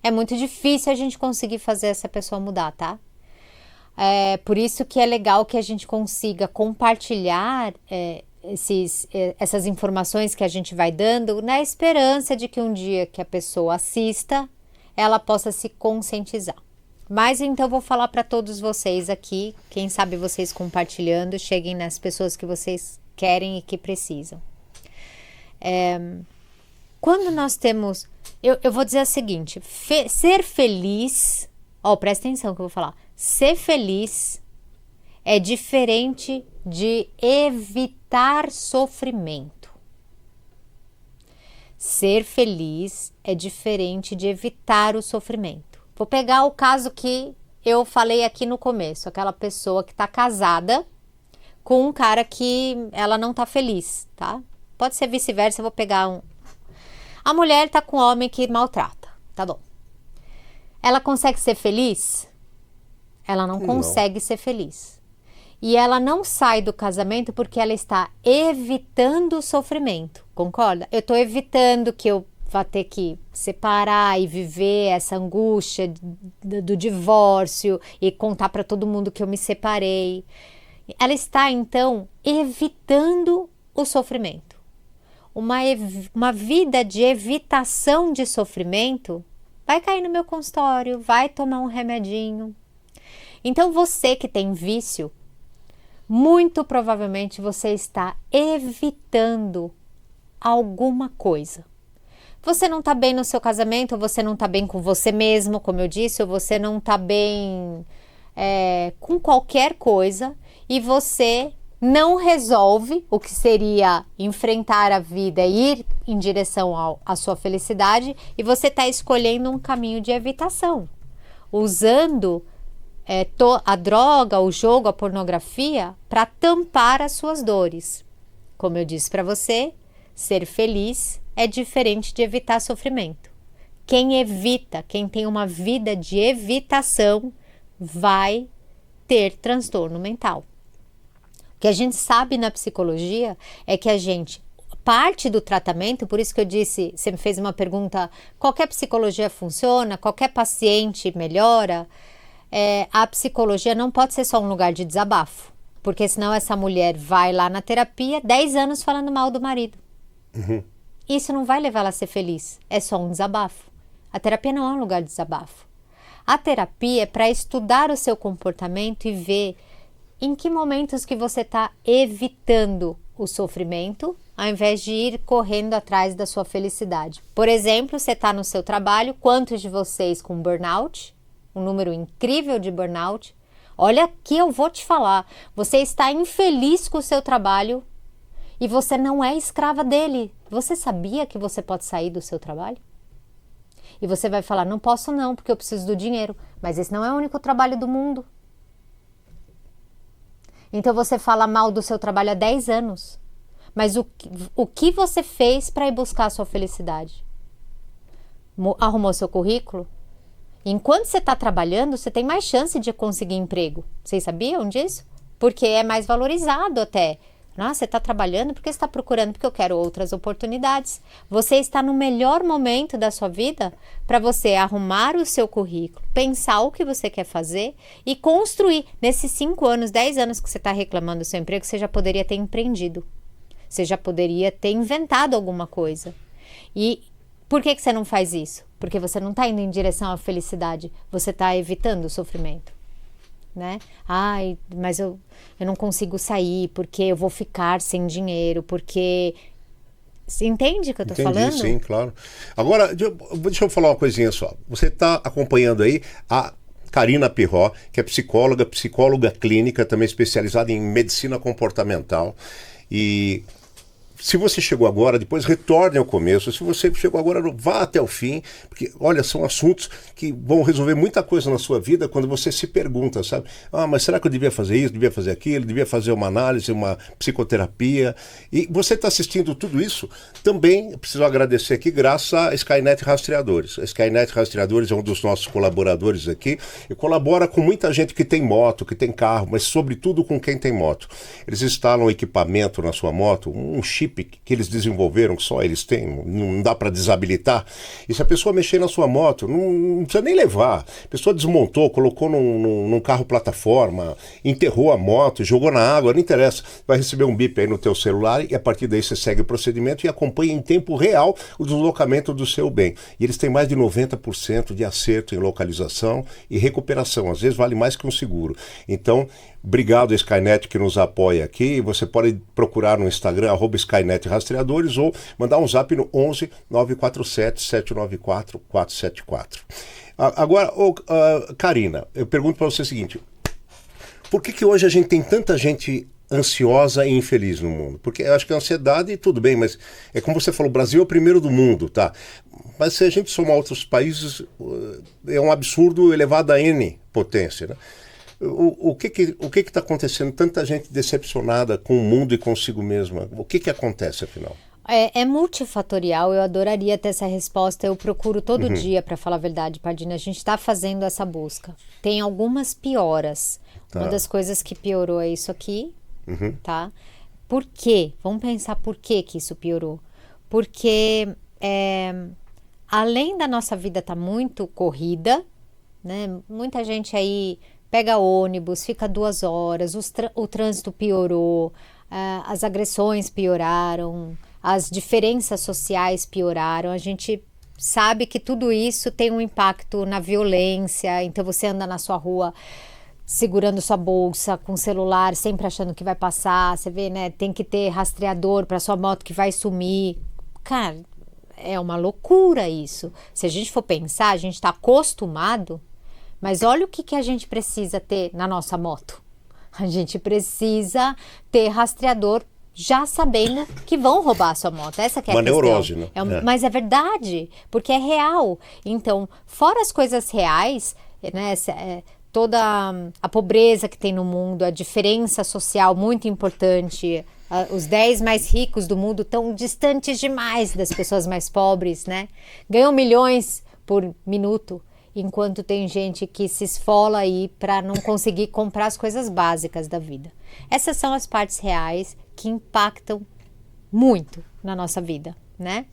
B: É muito difícil a gente conseguir fazer essa pessoa mudar, tá? Por isso que é legal que a gente consiga compartilhar essas informações que a gente vai dando na esperança de que um dia que a pessoa assista, ela possa se conscientizar. Mas então vou falar para todos vocês aqui, quem sabe vocês compartilhando, cheguem nas pessoas que vocês querem e que precisam. Quando nós temos, eu vou dizer o seguinte, ser feliz, presta atenção que eu vou falar, ser feliz é diferente de evitar sofrimento. Ser feliz é diferente de evitar o sofrimento. Vou pegar o caso que eu falei aqui no começo, aquela pessoa que está casada com um cara que ela não está feliz, tá? Pode ser vice-versa, eu vou pegar A mulher está com um homem que maltrata, tá bom. Ela consegue ser feliz? Ela não consegue ser feliz. E ela não sai do casamento porque ela está evitando o sofrimento, concorda? Eu estou evitando que eu vá ter que separar e viver essa angústia do divórcio e contar para todo mundo que eu me separei. Ela está, então, evitando o sofrimento. Uma vida de evitação de sofrimento vai cair no meu consultório, vai tomar um remedinho. Então, você que tem vício, muito provavelmente você está evitando alguma coisa. Você não está bem no seu casamento, ou você não está bem com você mesmo, como eu disse, ou você não está bem com qualquer coisa, e você não resolve o que seria enfrentar a vida e ir em direção à sua felicidade, e você está escolhendo um caminho de evitação, usando a droga, o jogo, a pornografia para tampar as suas dores. Como eu disse para você, ser feliz é diferente de evitar sofrimento. Quem evita, quem tem uma vida de evitação, vai ter transtorno mental. O que a gente sabe na psicologia é que parte do tratamento, por isso que eu disse, você me fez uma pergunta, qualquer psicologia funciona, qualquer paciente melhora, a psicologia não pode ser só um lugar de desabafo, porque senão essa mulher vai lá na terapia 10 anos falando mal do marido. Isso não vai levar ela a ser feliz, é só um desabafo. A terapia não é um lugar de desabafo. A terapia é para estudar o seu comportamento e ver em que momentos que você está evitando o sofrimento, ao invés de ir correndo atrás da sua felicidade. Por exemplo, você está no seu trabalho, quantos de vocês com burnout? Um número incrível de burnout. Olha aqui, eu vou te falar, você está infeliz com o seu trabalho e você não é escrava dele. Você sabia que você pode sair do seu trabalho? E você vai falar, não posso não, porque eu preciso do dinheiro. Mas esse não é o único trabalho do mundo. Então você fala mal do seu trabalho há 10 anos. Mas o que você fez para ir buscar a sua felicidade? Arrumou seu currículo? Enquanto você está trabalhando, você tem mais chance de conseguir emprego. Vocês sabiam disso? Porque é mais valorizado até. Nossa, você está trabalhando porque você está procurando, porque eu quero outras oportunidades. Você está no melhor momento da sua vida para você arrumar o seu currículo, pensar o que você quer fazer e construir. Nesses 5 anos, 10 anos que você está reclamando do seu emprego, você já poderia ter empreendido. Você já poderia ter inventado alguma coisa. E por que você não faz isso? Porque você não está indo em direção à felicidade, você está evitando o sofrimento. Né? Ai, mas eu não consigo sair porque eu vou ficar sem dinheiro, porque... Você entende o que eu tô falando?
A: Sim, claro. Agora, deixa eu falar uma coisinha só. Você está acompanhando aí a Karina Pirro, que é psicóloga clínica, também especializada em medicina comportamental. E se você chegou agora, depois retorne ao começo. Se você chegou agora, vá até o fim, porque, olha, são assuntos que vão resolver muita coisa na sua vida quando você se pergunta, sabe? Ah, mas será que eu devia fazer isso, devia fazer aquilo, devia fazer uma análise, uma psicoterapia? E você está assistindo tudo isso, também preciso agradecer aqui, graças a Skynet Rastreadores. A Skynet Rastreadores é um dos nossos colaboradores aqui e colabora com muita gente que tem moto, que tem carro, mas sobretudo com quem tem moto. Eles instalam equipamento na sua moto, um chip que eles desenvolveram, que só eles têm, não dá para desabilitar. E se a pessoa mexer na sua moto, não precisa nem levar. A pessoa desmontou, colocou num carro plataforma, enterrou a moto, jogou na água, não interessa. Vai receber um bip aí no teu celular e a partir daí você segue o procedimento e acompanha em tempo real o deslocamento do seu bem. E eles têm mais de 90% de acerto em localização e recuperação. Às vezes vale mais que um seguro. Então, obrigado a Skynet que nos apoia aqui. Você pode procurar no Instagram, @Skynet Rastreadores, ou mandar um zap no 11 947 794 474. Agora, Karina, eu pergunto para você o seguinte: por que hoje a gente tem tanta gente ansiosa e infeliz no mundo? Porque eu acho que a ansiedade, tudo bem, mas é como você falou, o Brasil é o primeiro do mundo, tá? Mas se a gente somar outros países, é um absurdo elevado a N potência, né? O que está acontecendo? Tanta gente decepcionada com o mundo e consigo mesma. O que acontece, afinal?
B: É multifatorial, eu adoraria ter essa resposta, eu procuro todo dia, para falar a verdade, Pardini, a gente está fazendo essa busca. Tem algumas pioras. Tá. Uma das coisas que piorou é isso aqui, tá? Por quê? Vamos pensar por que isso piorou. Porque além da nossa vida estar muito corrida, né? Muita gente aí pega ônibus, fica 2 horas, o trânsito piorou, as agressões pioraram, as diferenças sociais pioraram, a gente sabe que tudo isso tem um impacto na violência, então você anda na sua rua segurando sua bolsa, com o celular, sempre achando que vai passar, você vê, né, tem que ter rastreador para sua moto que vai sumir. Cara, é uma loucura isso. Se a gente for pensar, a gente está acostumado. Mas olha o que a gente precisa ter na nossa moto. A gente precisa ter rastreador já sabendo que vão roubar a sua moto. Essa que é a questão. Uma neurose, né? Mas é verdade, porque é real. Então, fora as coisas reais, né, toda a pobreza que tem no mundo, a diferença social muito importante, os 10 mais ricos do mundo estão distantes demais das pessoas mais pobres, né? Ganham milhões por minuto. Enquanto tem gente que se esfola aí para não conseguir comprar as coisas básicas da vida. Essas são as partes reais que impactam muito na nossa vida, né?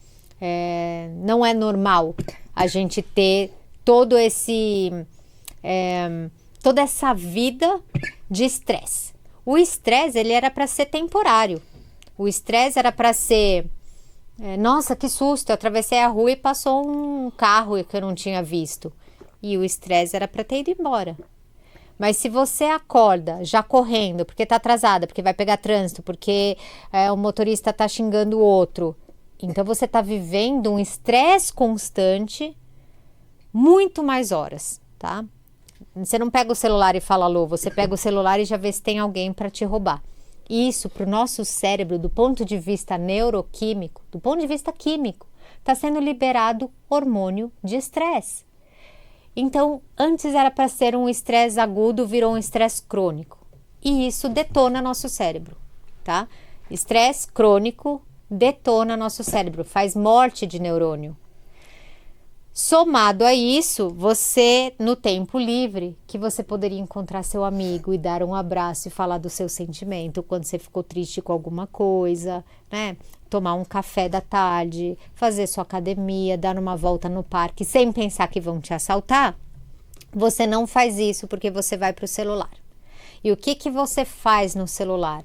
B: Não é normal a gente ter todo toda essa vida de estresse. O estresse, ele era para ser temporário. O estresse era para ser, nossa, que susto, eu atravessei a rua e passou um carro que eu não tinha visto. E o estresse era para ter ido embora. Mas se você acorda já correndo, porque está atrasada, porque vai pegar trânsito, porque o motorista está xingando o outro, então você está vivendo um estresse constante, muito mais horas, tá? Você não pega o celular e fala alô, você pega o celular e já vê se tem alguém para te roubar. Isso, para o nosso cérebro, do ponto de vista neuroquímico, do ponto de vista químico, está sendo liberado hormônio de estresse. Então, antes era para ser um estresse agudo, virou um estresse crônico. E isso detona nosso cérebro, tá? Estresse crônico detona nosso cérebro, faz morte de neurônio. Somado a isso, você, no tempo livre, que você poderia encontrar seu amigo e dar um abraço e falar do seu sentimento, quando você ficou triste com alguma coisa, né? Tomar um café da tarde, fazer sua academia, dar uma volta no parque, sem pensar que vão te assaltar, você não faz isso porque você vai para o celular. E o que você faz no celular?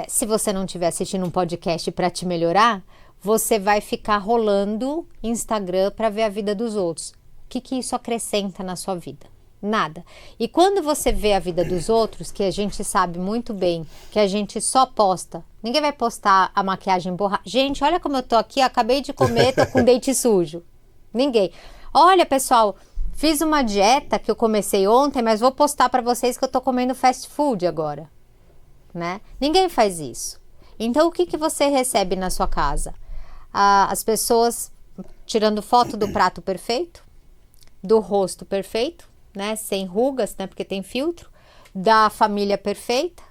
B: Se você não estiver assistindo um podcast para te melhorar, você vai ficar rolando Instagram para ver a vida dos outros. O que isso acrescenta na sua vida? Nada. E quando você vê a vida dos outros, que a gente sabe muito bem que a gente só posta, ninguém vai postar a maquiagem borrada. Gente, olha como eu tô aqui, acabei de comer, tô com dente sujo. Ninguém. Olha, pessoal, fiz uma dieta que eu comecei ontem, mas vou postar para vocês que eu tô comendo fast food agora. Né? Ninguém faz isso. Então, o que você recebe na sua casa? As pessoas tirando foto do prato perfeito, do rosto perfeito, né? Sem rugas, né? Porque tem filtro, da família perfeita,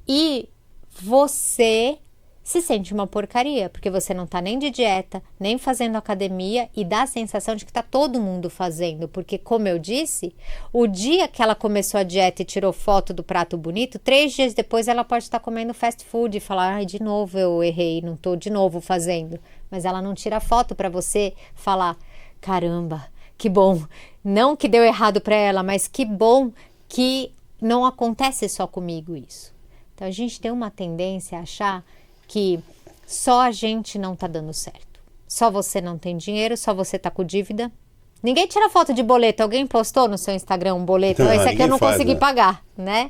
B: e você se sente uma porcaria, porque você não tá nem de dieta, nem fazendo academia, e dá a sensação de que tá todo mundo fazendo, porque, como eu disse, o dia que ela começou a dieta e tirou foto do prato bonito, 3 dias depois ela pode estar comendo fast food e falar, ai, de novo eu errei, não tô de novo fazendo, mas ela não tira foto para você falar, caramba, que bom, não que deu errado para ela, mas que bom que não acontece só comigo isso. Então a gente tem uma tendência a achar que só a gente não tá dando certo. Só você não tem dinheiro, só você tá com dívida. Ninguém tira foto de boleto. Alguém postou no seu Instagram um boleto? Esse aqui eu não consegui pagar, né?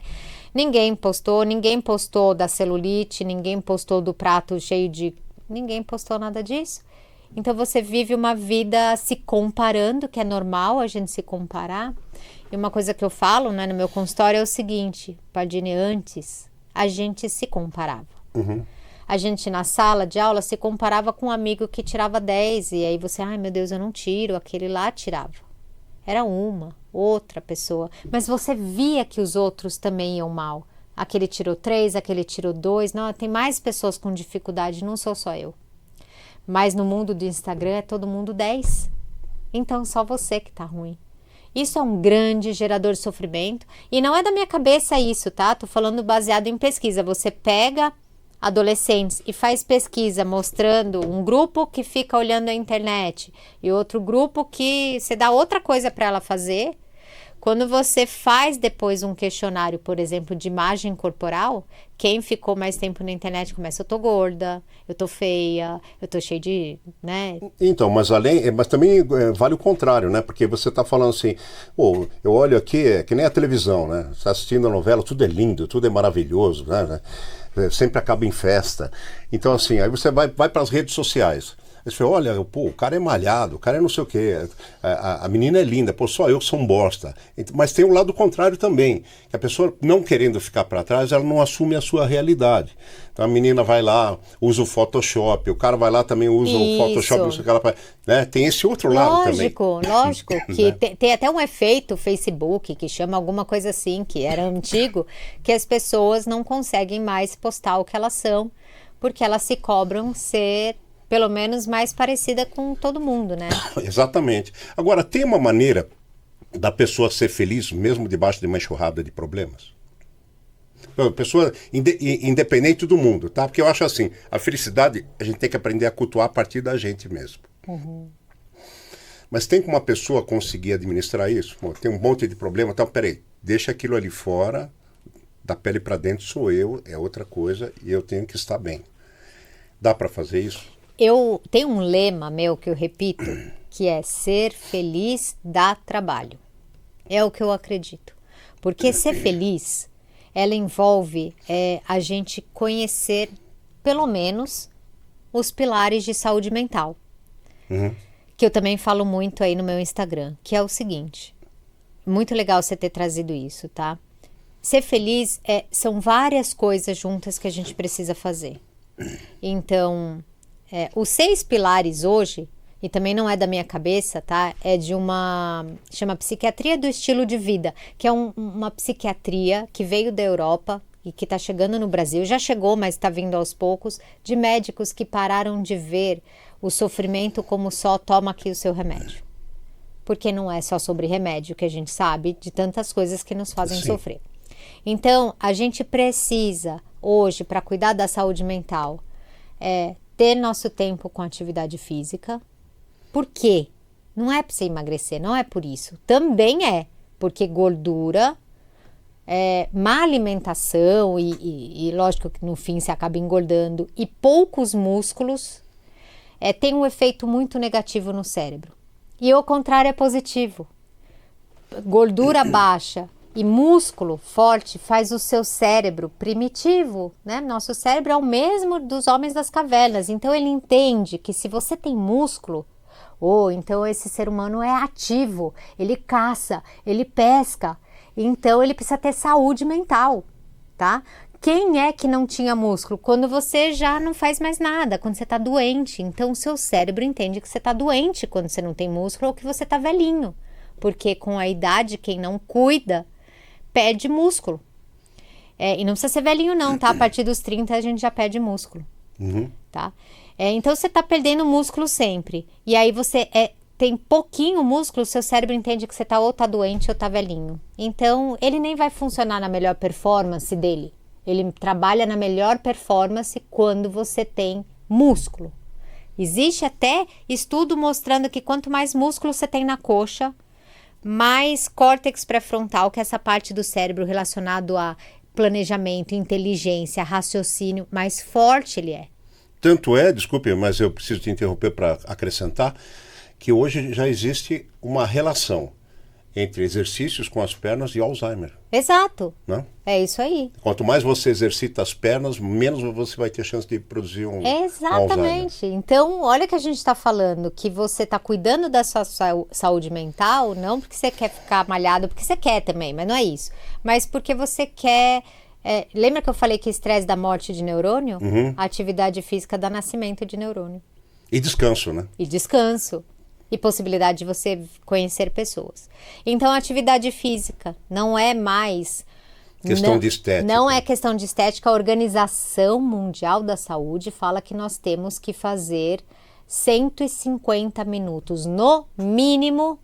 B: Ninguém postou da celulite, ninguém postou do prato cheio de... Ninguém postou nada disso. Então você vive uma vida se comparando, que é normal a gente se comparar. E uma coisa que eu falo, né, no meu consultório é o seguinte, Pardini, antes a gente se comparava.
A: Uhum.
B: A gente na sala de aula se comparava com um amigo que tirava 10 e aí você, ai meu Deus, eu não tiro, aquele lá tirava. Era outra pessoa. Mas você via que os outros também iam mal. Aquele tirou 3, aquele tirou 2. Não, tem mais pessoas com dificuldade, não sou só eu. Mas no mundo do Instagram é todo mundo 10. Então só você que tá ruim. Isso é um grande gerador de sofrimento. E não é da minha cabeça isso, tá? Tô falando baseado em pesquisa. Você pega adolescentes e faz pesquisa mostrando um grupo que fica olhando a internet e outro grupo que você dá outra coisa para ela fazer. Quando você faz depois um questionário, por exemplo, de imagem corporal, quem ficou mais tempo na internet começa, eu tô gorda, eu tô feia, eu tô cheia de, né?
A: Então, mas também vale o contrário, né? Porque você tá falando assim, pô, eu olho aqui, é que nem a televisão, né? Você tá assistindo a novela, tudo é lindo, tudo é maravilhoso, né? Sempre acaba em festa. Então, assim, aí você vai para as redes sociais. Aí você olha, pô, o cara é malhado, o cara é não sei o quê, a menina é linda, pô, só eu sou um bosta. Mas tem o lado contrário também, que a pessoa não querendo ficar para trás, ela não assume a sua realidade. Então a menina vai lá, usa o Photoshop, o cara vai lá também usa o Photoshop, não sei o que ela faz, né? Tem esse outro lado também.
B: Lógico, que tem até um efeito Facebook, que chama alguma coisa assim, que era antigo, que as pessoas não conseguem mais postar o que elas são, porque elas se cobram ser pelo menos mais parecida com todo mundo, né?
A: Exatamente. Agora, tem uma maneira da pessoa ser feliz, mesmo debaixo de uma enxurrada de problemas? Pessoa independente do mundo, tá? Porque eu acho assim, a felicidade a gente tem que aprender a cultuar a partir da gente mesmo. Mas tem como uma pessoa conseguir administrar isso? Bom, tem um monte de problema, então peraí, deixa aquilo ali fora, da pele para dentro sou eu, é outra coisa e eu tenho que estar bem. Dá para fazer isso?
B: Eu tenho um lema meu que eu repito, que é ser feliz dá trabalho. É o que eu acredito. Porque ser feliz, ela envolve a gente conhecer, pelo menos, os pilares de saúde mental. Que eu também falo muito aí no meu Instagram, que é o seguinte. Muito legal você ter trazido isso, tá? Ser feliz são várias coisas juntas que a gente precisa fazer. Então, os 6 pilares hoje, e também não é da minha cabeça, tá? É de chama Psiquiatria do Estilo de Vida, que é uma psiquiatria que veio da Europa e que está chegando no Brasil, já chegou, mas está vindo aos poucos, de médicos que pararam de ver o sofrimento como só toma aqui o seu remédio. Porque não é só sobre remédio que a gente sabe de tantas coisas que nos fazem sofrer. Então, a gente precisa, hoje, para cuidar da saúde mental, ter nosso tempo com atividade física. Por quê? Não é para você emagrecer, não é por isso. Também porque gordura, má alimentação e lógico que no fim você acaba engordando, e poucos músculos, tem um efeito muito negativo no cérebro. E o contrário é positivo. Gordura baixa e músculo forte faz o seu cérebro primitivo, né? Nosso cérebro é o mesmo dos homens das cavernas, então ele entende que se você tem músculo, então esse ser humano é ativo, ele caça, ele pesca, então ele precisa ter saúde mental, tá? Quem é que não tinha músculo? Quando você já não faz mais nada, quando você está doente. Então o seu cérebro entende que você está doente quando você não tem músculo ou que você está velhinho, porque com a idade quem não cuida perde músculo. E não precisa ser velhinho não, tá? A partir dos 30 a gente já perde músculo, tá? Então você tá perdendo músculo sempre. E aí você tem pouquinho músculo, seu cérebro entende que você ou tá doente ou tá velhinho. Então ele nem vai funcionar na melhor performance dele. Ele trabalha na melhor performance quando você tem músculo. Existe até estudo mostrando que quanto mais músculo você tem na coxa, mais córtex pré-frontal, que é essa parte do cérebro relacionado a planejamento, inteligência, raciocínio, mais forte ele é.
A: Tanto desculpe, mas eu preciso te interromper para acrescentar, que hoje já existe uma relação entre exercícios com as pernas e Alzheimer.
B: Exato.
A: Né?
B: É isso aí.
A: Quanto mais você exercita as pernas, menos você vai ter chance de produzir um
B: Exatamente.
A: Alzheimer.
B: Então, olha que a gente está falando, que você está cuidando da sua saúde mental, não porque você quer ficar malhado, porque você quer também, mas não é isso. Mas porque você quer... lembra que eu falei que estresse dá morte de neurônio? A atividade física dá nascimento de neurônio.
A: E descanso, né?
B: E descanso. E possibilidade de você conhecer pessoas. Então, a atividade física não é mais...
A: Questão de estética.
B: Não é questão de estética. A Organização Mundial da Saúde fala que nós temos que fazer 150 minutos, no mínimo,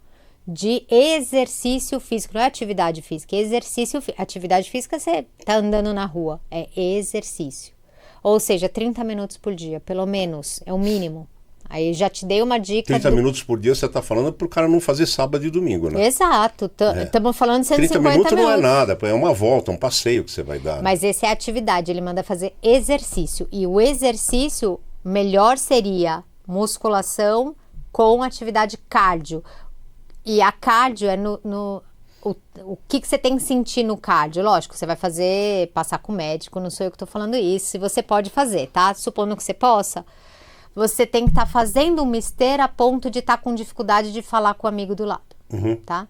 B: de exercício físico. Não é atividade física, é exercício físico. Atividade física, você está andando na rua. É exercício. Ou seja, 30 minutos por dia, pelo menos, é o mínimo. Aí já te dei uma dica.
A: 30 minutos por dia você está falando para o cara não fazer sábado e domingo, né?
B: Exato. Estamos falando de 150
A: minutos. 30 minutos não é nada, é uma volta, um passeio que você vai dar.
B: Mas essa é a atividade, ele manda fazer exercício. E o exercício melhor seria musculação com atividade cardio. E a cardio é o que você tem que sentir no cardio? Lógico, você vai passar com o médico, não sou eu que estou falando isso. Se você pode fazer, tá? Supondo que você possa... Você tem que estar fazendo uma esteira a ponto de estar com dificuldade de falar com o amigo do lado, tá?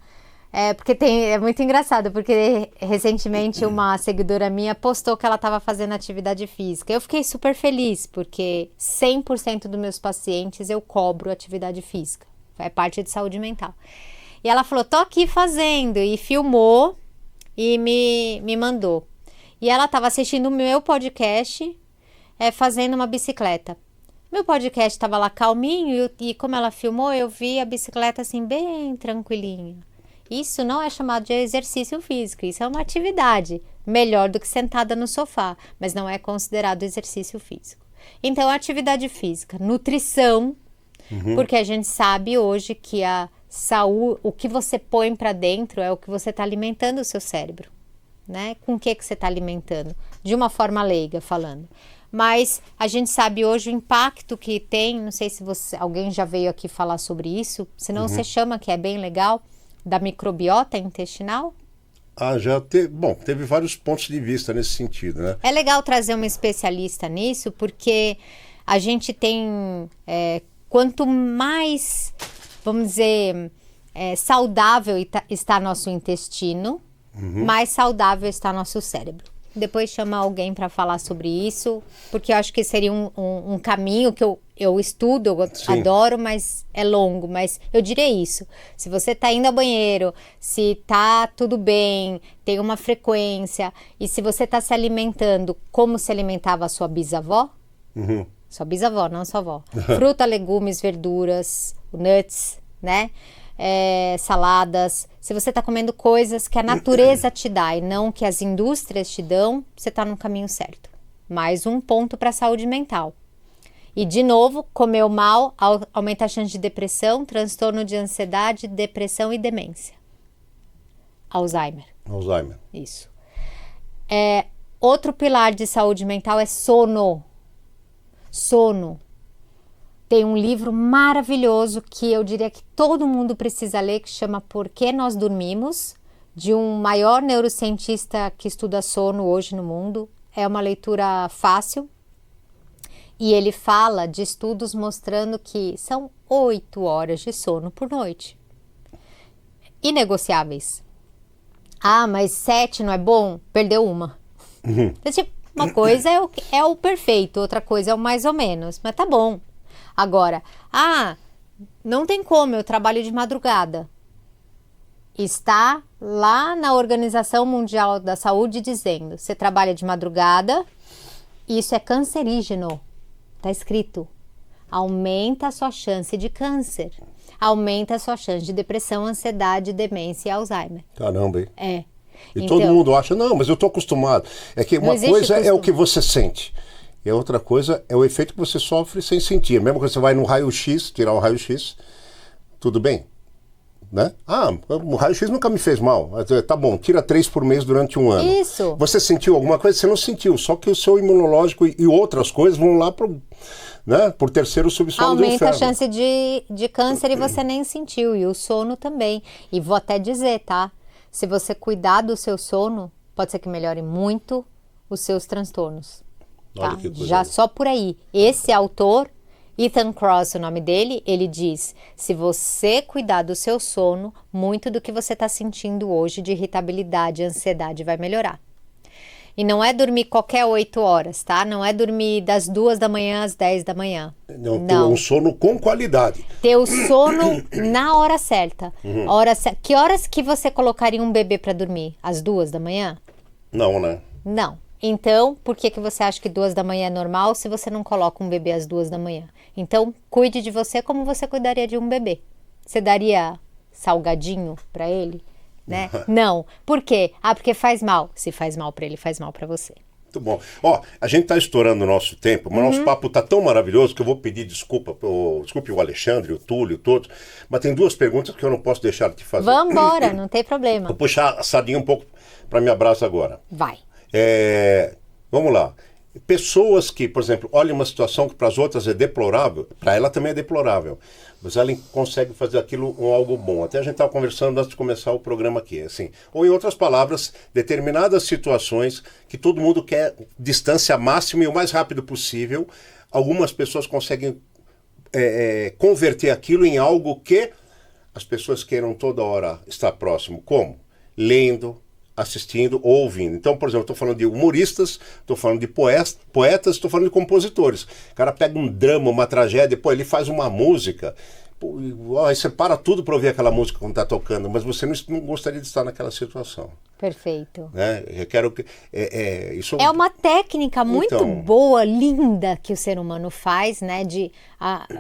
B: Porque é muito engraçado, porque recentemente uma seguidora minha postou que ela estava fazendo atividade física. Eu fiquei super feliz, porque 100% dos meus pacientes eu cobro atividade física. É parte de saúde mental. E ela falou, tô aqui fazendo, e filmou e me mandou. E ela estava assistindo o meu podcast, fazendo uma bicicleta. Meu podcast estava lá calminho e como ela filmou, eu vi a bicicleta assim bem tranquilinha. Isso não é chamado de exercício físico, isso é uma atividade melhor do que sentada no sofá, mas não é considerado exercício físico. Então, atividade física, nutrição, porque a gente sabe hoje que a saúde, o que você põe para dentro é o que você está alimentando o seu cérebro, né? Com o que você está alimentando? De uma forma leiga falando. Mas a gente sabe hoje o impacto que tem, não sei se alguém já veio aqui falar sobre isso, senão você chama, que é bem legal, da microbiota intestinal.
A: Teve vários pontos de vista nesse sentido, né?
B: É legal trazer uma especialista nisso, porque a gente tem, quanto mais, vamos dizer, saudável está nosso intestino, mais saudável está nosso cérebro. Depois chama alguém para falar sobre isso, porque eu acho que seria um caminho que eu estudo, eu adoro, mas é longo. Mas eu diria isso, se você está indo ao banheiro, se está tudo bem, tem uma frequência, e se você está se alimentando como se alimentava a sua bisavó, sua bisavó, não sua avó, fruta, legumes, verduras, nuts, né? Saladas, se você está comendo coisas que a natureza te dá e não que as indústrias te dão, você está no caminho certo. Mais um ponto para a saúde mental. E de novo, comeu mal aumenta a chance de depressão, transtorno de ansiedade, depressão e demência. Alzheimer. Isso. Outro pilar de saúde mental é sono. Tem um livro maravilhoso que eu diria que todo mundo precisa ler, que chama Por que Nós Dormimos, de um maior neurocientista que estuda sono hoje no mundo. É uma leitura fácil e ele fala de estudos mostrando que são 8 horas de sono por noite. Inegociáveis. Mas 7 não é bom? Perdeu uma. Então, tipo, uma coisa é o perfeito, outra coisa é o mais ou menos, mas tá bom. Agora, não tem como, eu trabalho de madrugada. Está lá na Organização Mundial da Saúde dizendo, você trabalha de madrugada, isso é cancerígeno. Está escrito. Aumenta a sua chance de câncer. Aumenta a sua chance de depressão, ansiedade, demência e Alzheimer.
A: Caramba, hein?
B: E
A: então, todo mundo acha, não, mas eu estou acostumado. É que uma coisa é o que você sente. E a outra coisa é o efeito que você sofre sem sentir. Mesmo que você vai no raio-x, tirar o raio-x, tudo bem, né? O raio-x nunca me fez mal. Tá bom, tira 3 por mês durante um ano.
B: Isso.
A: Você sentiu alguma coisa? Você não sentiu, só que o seu imunológico e outras coisas vão lá por terceiro subsolo do inferno.
B: Aumenta a chance de câncer e você nem sentiu. E o sono também. E vou até dizer, tá? Se você cuidar do seu sono, pode ser que melhore muito os seus transtornos. Tá? Já só por aí. Esse autor, Ethan Kross, o nome dele, ele diz, se você cuidar do seu sono, muito do que você está sentindo hoje de irritabilidade, ansiedade vai melhorar. E não é dormir qualquer 8 horas, tá? Não é dormir das 2 da manhã às 10 da manhã.
A: Não, ter um sono com qualidade.
B: Ter o sono na hora certa. Que horas que você colocaria um bebê para dormir? Às 2 da manhã?
A: Não, né?
B: Não. Então, por que você acha que 2 da manhã é normal se você não coloca um bebê às 2 da manhã? Então, cuide de você como você cuidaria de um bebê. Você daria salgadinho para ele? Né? Não. Por quê? Porque faz mal. Se faz mal para ele, faz mal para você.
A: Muito bom. A gente está estourando o nosso tempo, mas nosso papo está tão maravilhoso que eu vou pedir desculpe o Alexandre, o Túlio, todos, mas tem 2 perguntas que eu não posso deixar de te fazer.
B: Vamos embora, não tem problema.
A: Vou puxar a sardinha um pouco para me abraço agora.
B: Vai.
A: Vamos lá. Pessoas que, por exemplo, olham uma situação que para as outras é deplorável, para ela também é deplorável, mas ela consegue fazer aquilo algo bom. Até a gente estava conversando antes de começar o programa aqui, assim. Ou em outras palavras, determinadas situações que todo mundo quer distância máxima e o mais rápido possível, algumas pessoas conseguem converter aquilo em algo que as pessoas queiram toda hora estar próximo. Como? Lendo, assistindo ou ouvindo. Então, por exemplo, estou falando de humoristas, estou falando de poetas, estou falando de compositores. O cara pega um drama, uma tragédia, ele faz uma música, aí você para tudo para ouvir aquela música quando está tocando, mas você não gostaria de estar naquela situação.
B: Perfeito.
A: Né? Eu quero que... isso...
B: É uma técnica muito boa, linda, que o ser humano faz, né?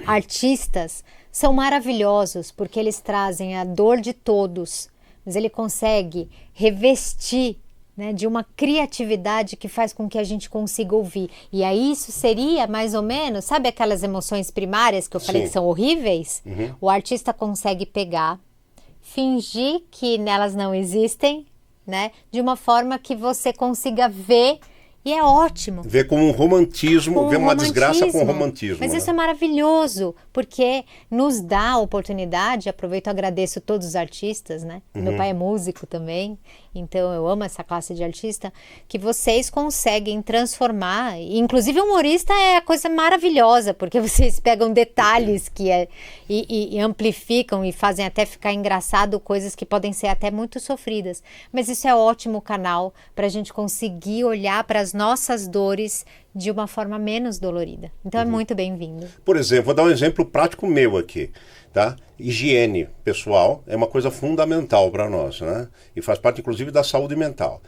B: Artistas são maravilhosos, porque eles trazem a dor de todos mas ele consegue revestir, né, de uma criatividade que faz com que a gente consiga ouvir. E aí isso seria mais ou menos, sabe aquelas emoções primárias que eu falei
A: Sim.
B: que são horríveis? O artista consegue pegar, fingir que nelas não existem, né, de uma forma que você consiga ver. E é ótimo.
A: Ver com um romantismo, ver uma desgraça com romantismo.
B: Mas
A: né?
B: isso é maravilhoso, porque nos dá a oportunidade, aproveito e agradeço todos os artistas, né? Meu pai é músico também, então eu amo essa classe de artista, que vocês conseguem transformar, e inclusive humorista é a coisa maravilhosa, porque vocês pegam detalhes e amplificam e fazem até ficar engraçado coisas que podem ser até muito sofridas. Mas isso é ótimo canal para a gente conseguir olhar para as nossas dores de uma forma menos dolorida. Então é muito bem-vindo.
A: Por exemplo, vou dar um exemplo prático meu aqui, tá? Higiene pessoal é uma coisa fundamental para nós, né? E faz parte, inclusive, da saúde mental.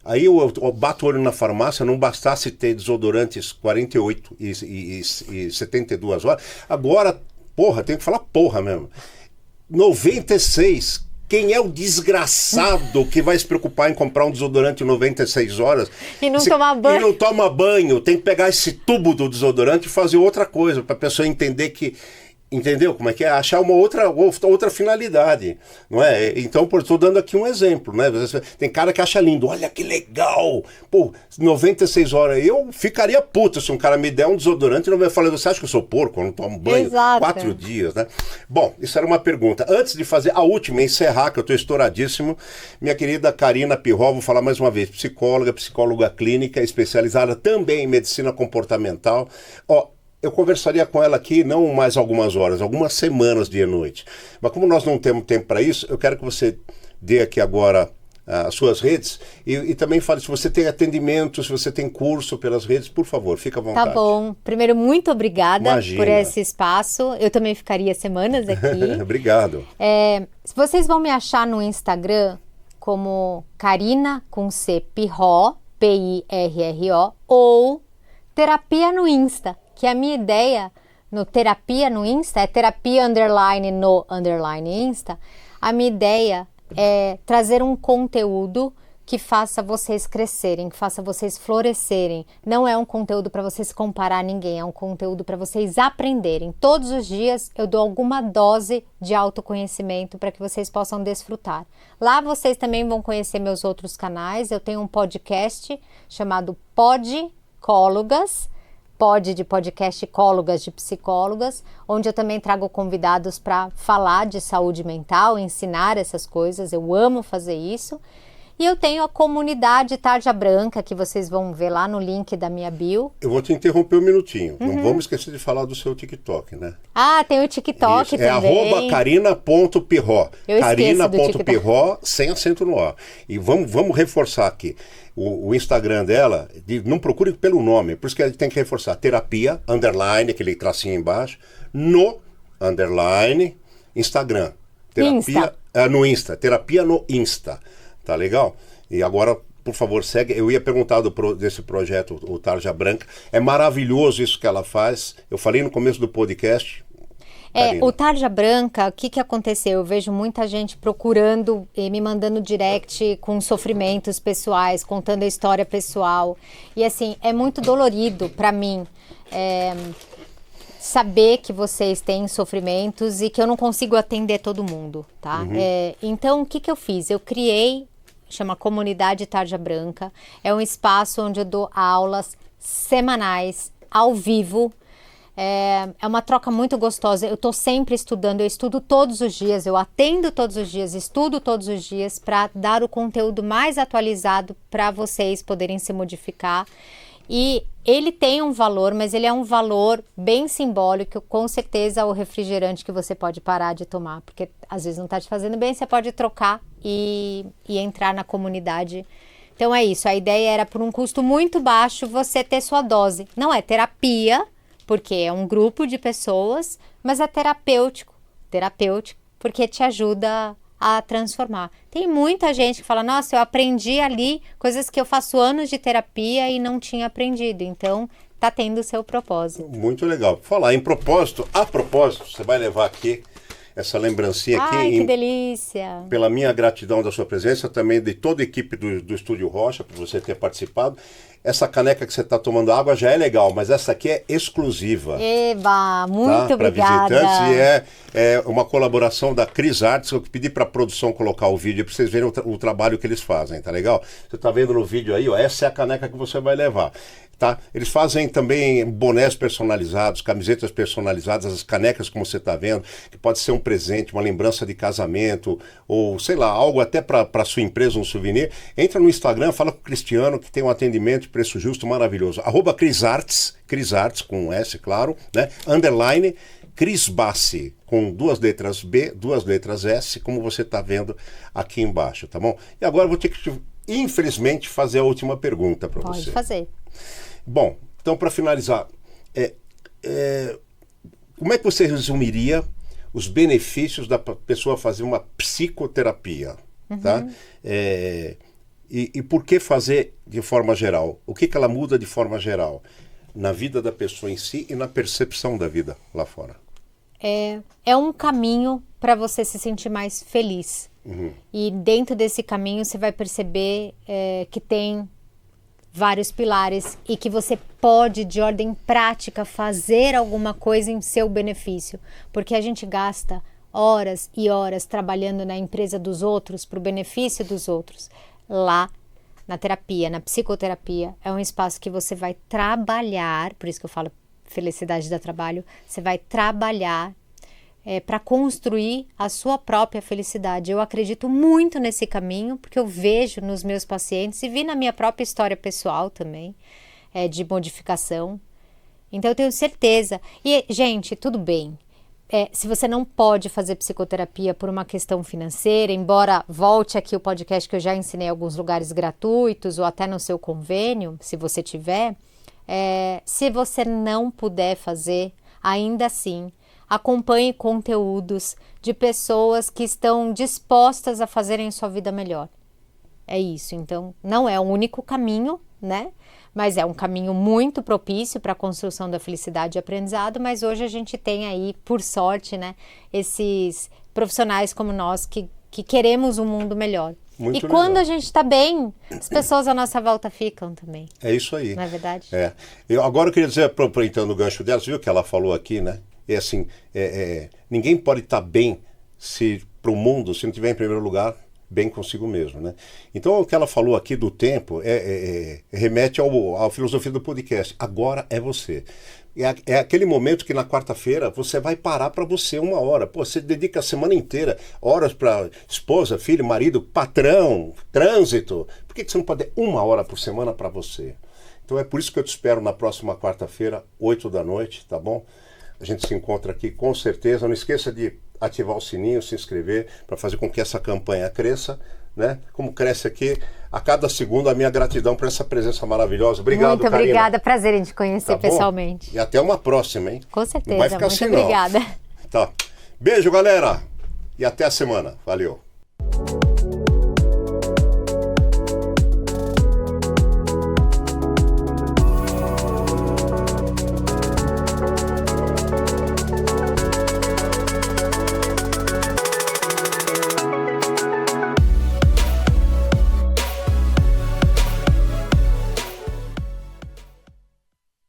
A: Aí eu bato o olho na farmácia, não bastasse ter desodorantes 48 e 72 horas. Agora, porra, tem que falar porra mesmo. 96. Quem é o desgraçado que vai se preocupar em comprar um desodorante 96 horas
B: E não tomar banho.
A: E não toma banho? Tem que pegar esse tubo do desodorante e fazer outra coisa, para a pessoa entender que... Entendeu como é que é? Achar uma outra finalidade, não é? Então, estou dando aqui um exemplo, né? Tem cara que acha lindo, olha que legal, pô, 96 horas, eu ficaria puto se um cara me der um desodorante e não vai falar, você acha que eu sou porco, eu não tomo banho?
B: Exato.
A: 4 dias, né? Bom, isso era uma pergunta. Antes de fazer a última, encerrar, que eu estou estouradíssimo, minha querida Karina Pirro, vou falar mais uma vez, psicóloga clínica, especializada também em medicina comportamental. Ó, eu conversaria com ela aqui não mais algumas horas, algumas semanas, dia e noite. Mas como nós não temos tempo para isso, eu quero que você dê aqui agora as suas redes e também fale se você tem atendimento, se você tem curso pelas redes, por favor, fica à vontade.
B: Tá bom. Primeiro, muito obrigada
A: Imagina.
B: por esse espaço. Eu também ficaria semanas aqui.
A: Obrigado.
B: Vocês vão me achar no Instagram como Karina com C, Pirro, Pirro, ou Terapia no Insta. Que a minha ideia no terapia no Insta, é terapia underline no underline Insta, a minha ideia é trazer um conteúdo que faça vocês crescerem, que faça vocês florescerem. Não é um conteúdo para vocês comparar a ninguém, é um conteúdo para vocês aprenderem. Todos os dias eu dou alguma dose de autoconhecimento para que vocês possam desfrutar. Lá vocês também vão conhecer meus outros canais. Eu tenho um podcast chamado Podcólogas, Pod de podcast, Cólogas de psicólogas, onde eu também trago convidados para falar de saúde mental, ensinar essas coisas, eu amo fazer isso. E eu tenho a comunidade Tarja Branca, que vocês vão ver lá no link da minha bio.
A: Eu vou te interromper um minutinho, não vamos esquecer de falar do seu TikTok, né?
B: Ah, tem o TikTok
A: Isso,
B: também.
A: É @karina.pirro.
B: Eu esqueço do TikTok.
A: Karina.pirro, sem acento no O. E vamos reforçar aqui. O Instagram dela, não procure pelo nome, por isso que a gente tem que reforçar. Terapia, underline, aquele tracinho embaixo, no, underline, Instagram. Terapia, no Insta, terapia no Insta. Tá legal? E agora, por favor, segue. Eu ia perguntar desse projeto, o Tarja Branca. É maravilhoso isso que ela faz. Eu falei no começo do podcast.
B: O Tarja Branca, o que aconteceu? Eu vejo muita gente procurando e me mandando direct com sofrimentos pessoais, contando a história pessoal. E assim, é muito dolorido para mim saber que vocês têm sofrimentos e que eu não consigo atender todo mundo, tá? Então, o que eu fiz? Eu criei, chama Comunidade Tarja Branca. É um espaço onde eu dou aulas semanais, ao vivo. É uma troca muito gostosa. Eu estou sempre estudando, eu estudo todos os dias, eu atendo todos os dias, estudo todos os dias para dar o conteúdo mais atualizado para vocês poderem se modificar. E ele tem um valor, mas ele é um valor bem simbólico, com certeza o refrigerante que você pode parar de tomar, porque às vezes não está te fazendo bem, você pode trocar e entrar na comunidade. Então é isso, a ideia era por um custo muito baixo você ter sua dose. Não é terapia, porque é um grupo de pessoas, mas é terapêutico, porque te ajuda a transformar. Tem muita gente que fala, nossa, eu aprendi ali coisas que eu faço anos de terapia e não tinha aprendido, então tá tendo o seu propósito.
A: Muito legal. Falar em propósito, a propósito, você vai levar aqui essa lembrancinha aqui.
B: Ai, que delícia!
A: Pela minha gratidão da sua presença, também de toda a equipe do Estúdio Rocha, por você ter participado. Essa caneca que você está tomando água já é legal, mas essa aqui é exclusiva.
B: Eba, muito obrigada.
A: Para visitantes, e é uma colaboração da Cris Arts. Eu pedi para a produção colocar o vídeo para vocês verem o trabalho que eles fazem, tá legal? Você está vendo no vídeo aí, ó, essa é a caneca que você vai levar. Tá? Eles fazem também bonés personalizados, camisetas personalizadas, as canecas como você está vendo, que pode ser um presente, uma lembrança de casamento, ou sei lá, algo até para sua empresa, um souvenir. Entra no Instagram, fala com o Cristiano, que tem um atendimento de preço justo maravilhoso. @CrisArts, Cris com S, claro, né? _ Cris Bassi, com 2 letras B, 2 letras S, como você está vendo aqui embaixo, tá bom? E agora eu vou ter que, infelizmente, fazer a última pergunta para você.
B: Pode fazer.
A: Bom, então para finalizar, como é que você resumiria os benefícios da pessoa fazer uma psicoterapia? Tá? E por que fazer de forma geral? O que ela muda de forma geral? Na vida da pessoa em si e na percepção da vida lá fora.
B: É um caminho para você se sentir mais feliz. E dentro desse caminho você vai perceber que tem vários pilares e que você pode, de ordem prática, fazer alguma coisa em seu benefício. Porque a gente gasta horas e horas trabalhando na empresa dos outros, para o benefício dos outros. Lá, na terapia, na psicoterapia, é um espaço que você vai trabalhar, por isso que eu falo felicidade dá trabalho, você vai trabalhar para construir a sua própria felicidade. Eu acredito muito nesse caminho, porque eu vejo nos meus pacientes e vi na minha própria história pessoal também, de modificação. Então eu tenho certeza. E, gente, tudo bem. Se você não pode fazer psicoterapia por uma questão financeira, embora volte aqui o podcast que eu já ensinei em alguns lugares gratuitos ou até no seu convênio, se você tiver, se você não puder fazer, ainda assim, acompanhe conteúdos de pessoas que estão dispostas a fazerem sua vida melhor. É isso. Então, não é o único caminho, né? Mas é um caminho muito propício para a construção da felicidade e aprendizado, mas hoje a gente tem aí, por sorte, né, esses profissionais como nós que queremos um mundo melhor. Muito legal. Quando a gente está bem, as pessoas à nossa volta ficam também.
A: É isso aí.
B: Não é verdade?
A: Agora eu queria dizer, aproveitando o gancho dela, você viu o que ela falou aqui, né? É assim, ninguém pode estar bem para o mundo se não estiver em primeiro lugar bem consigo mesmo, né? Então o que ela falou aqui do tempo remete à filosofia do podcast. Agora é você. É aquele momento que na quarta-feira você vai parar para você 1 hora. Pô, você dedica a semana inteira, horas para esposa, filho, marido, patrão, trânsito. Por que você não pode ter 1 hora por semana para você? Então é por isso que eu te espero na próxima quarta-feira, 8 da noite, tá bom? A gente se encontra aqui com certeza. Não esqueça de ativar o sininho, se inscrever, para fazer com que essa campanha cresça, né? Como cresce aqui a cada segundo. A minha gratidão por essa presença maravilhosa. Obrigado,
B: muito obrigada, prazer em te conhecer pessoalmente.
A: E até uma próxima, hein?
B: Com certeza,
A: não vai ficar
B: muito
A: assim,
B: obrigada.
A: Tá. Beijo, galera, e até a semana. Valeu.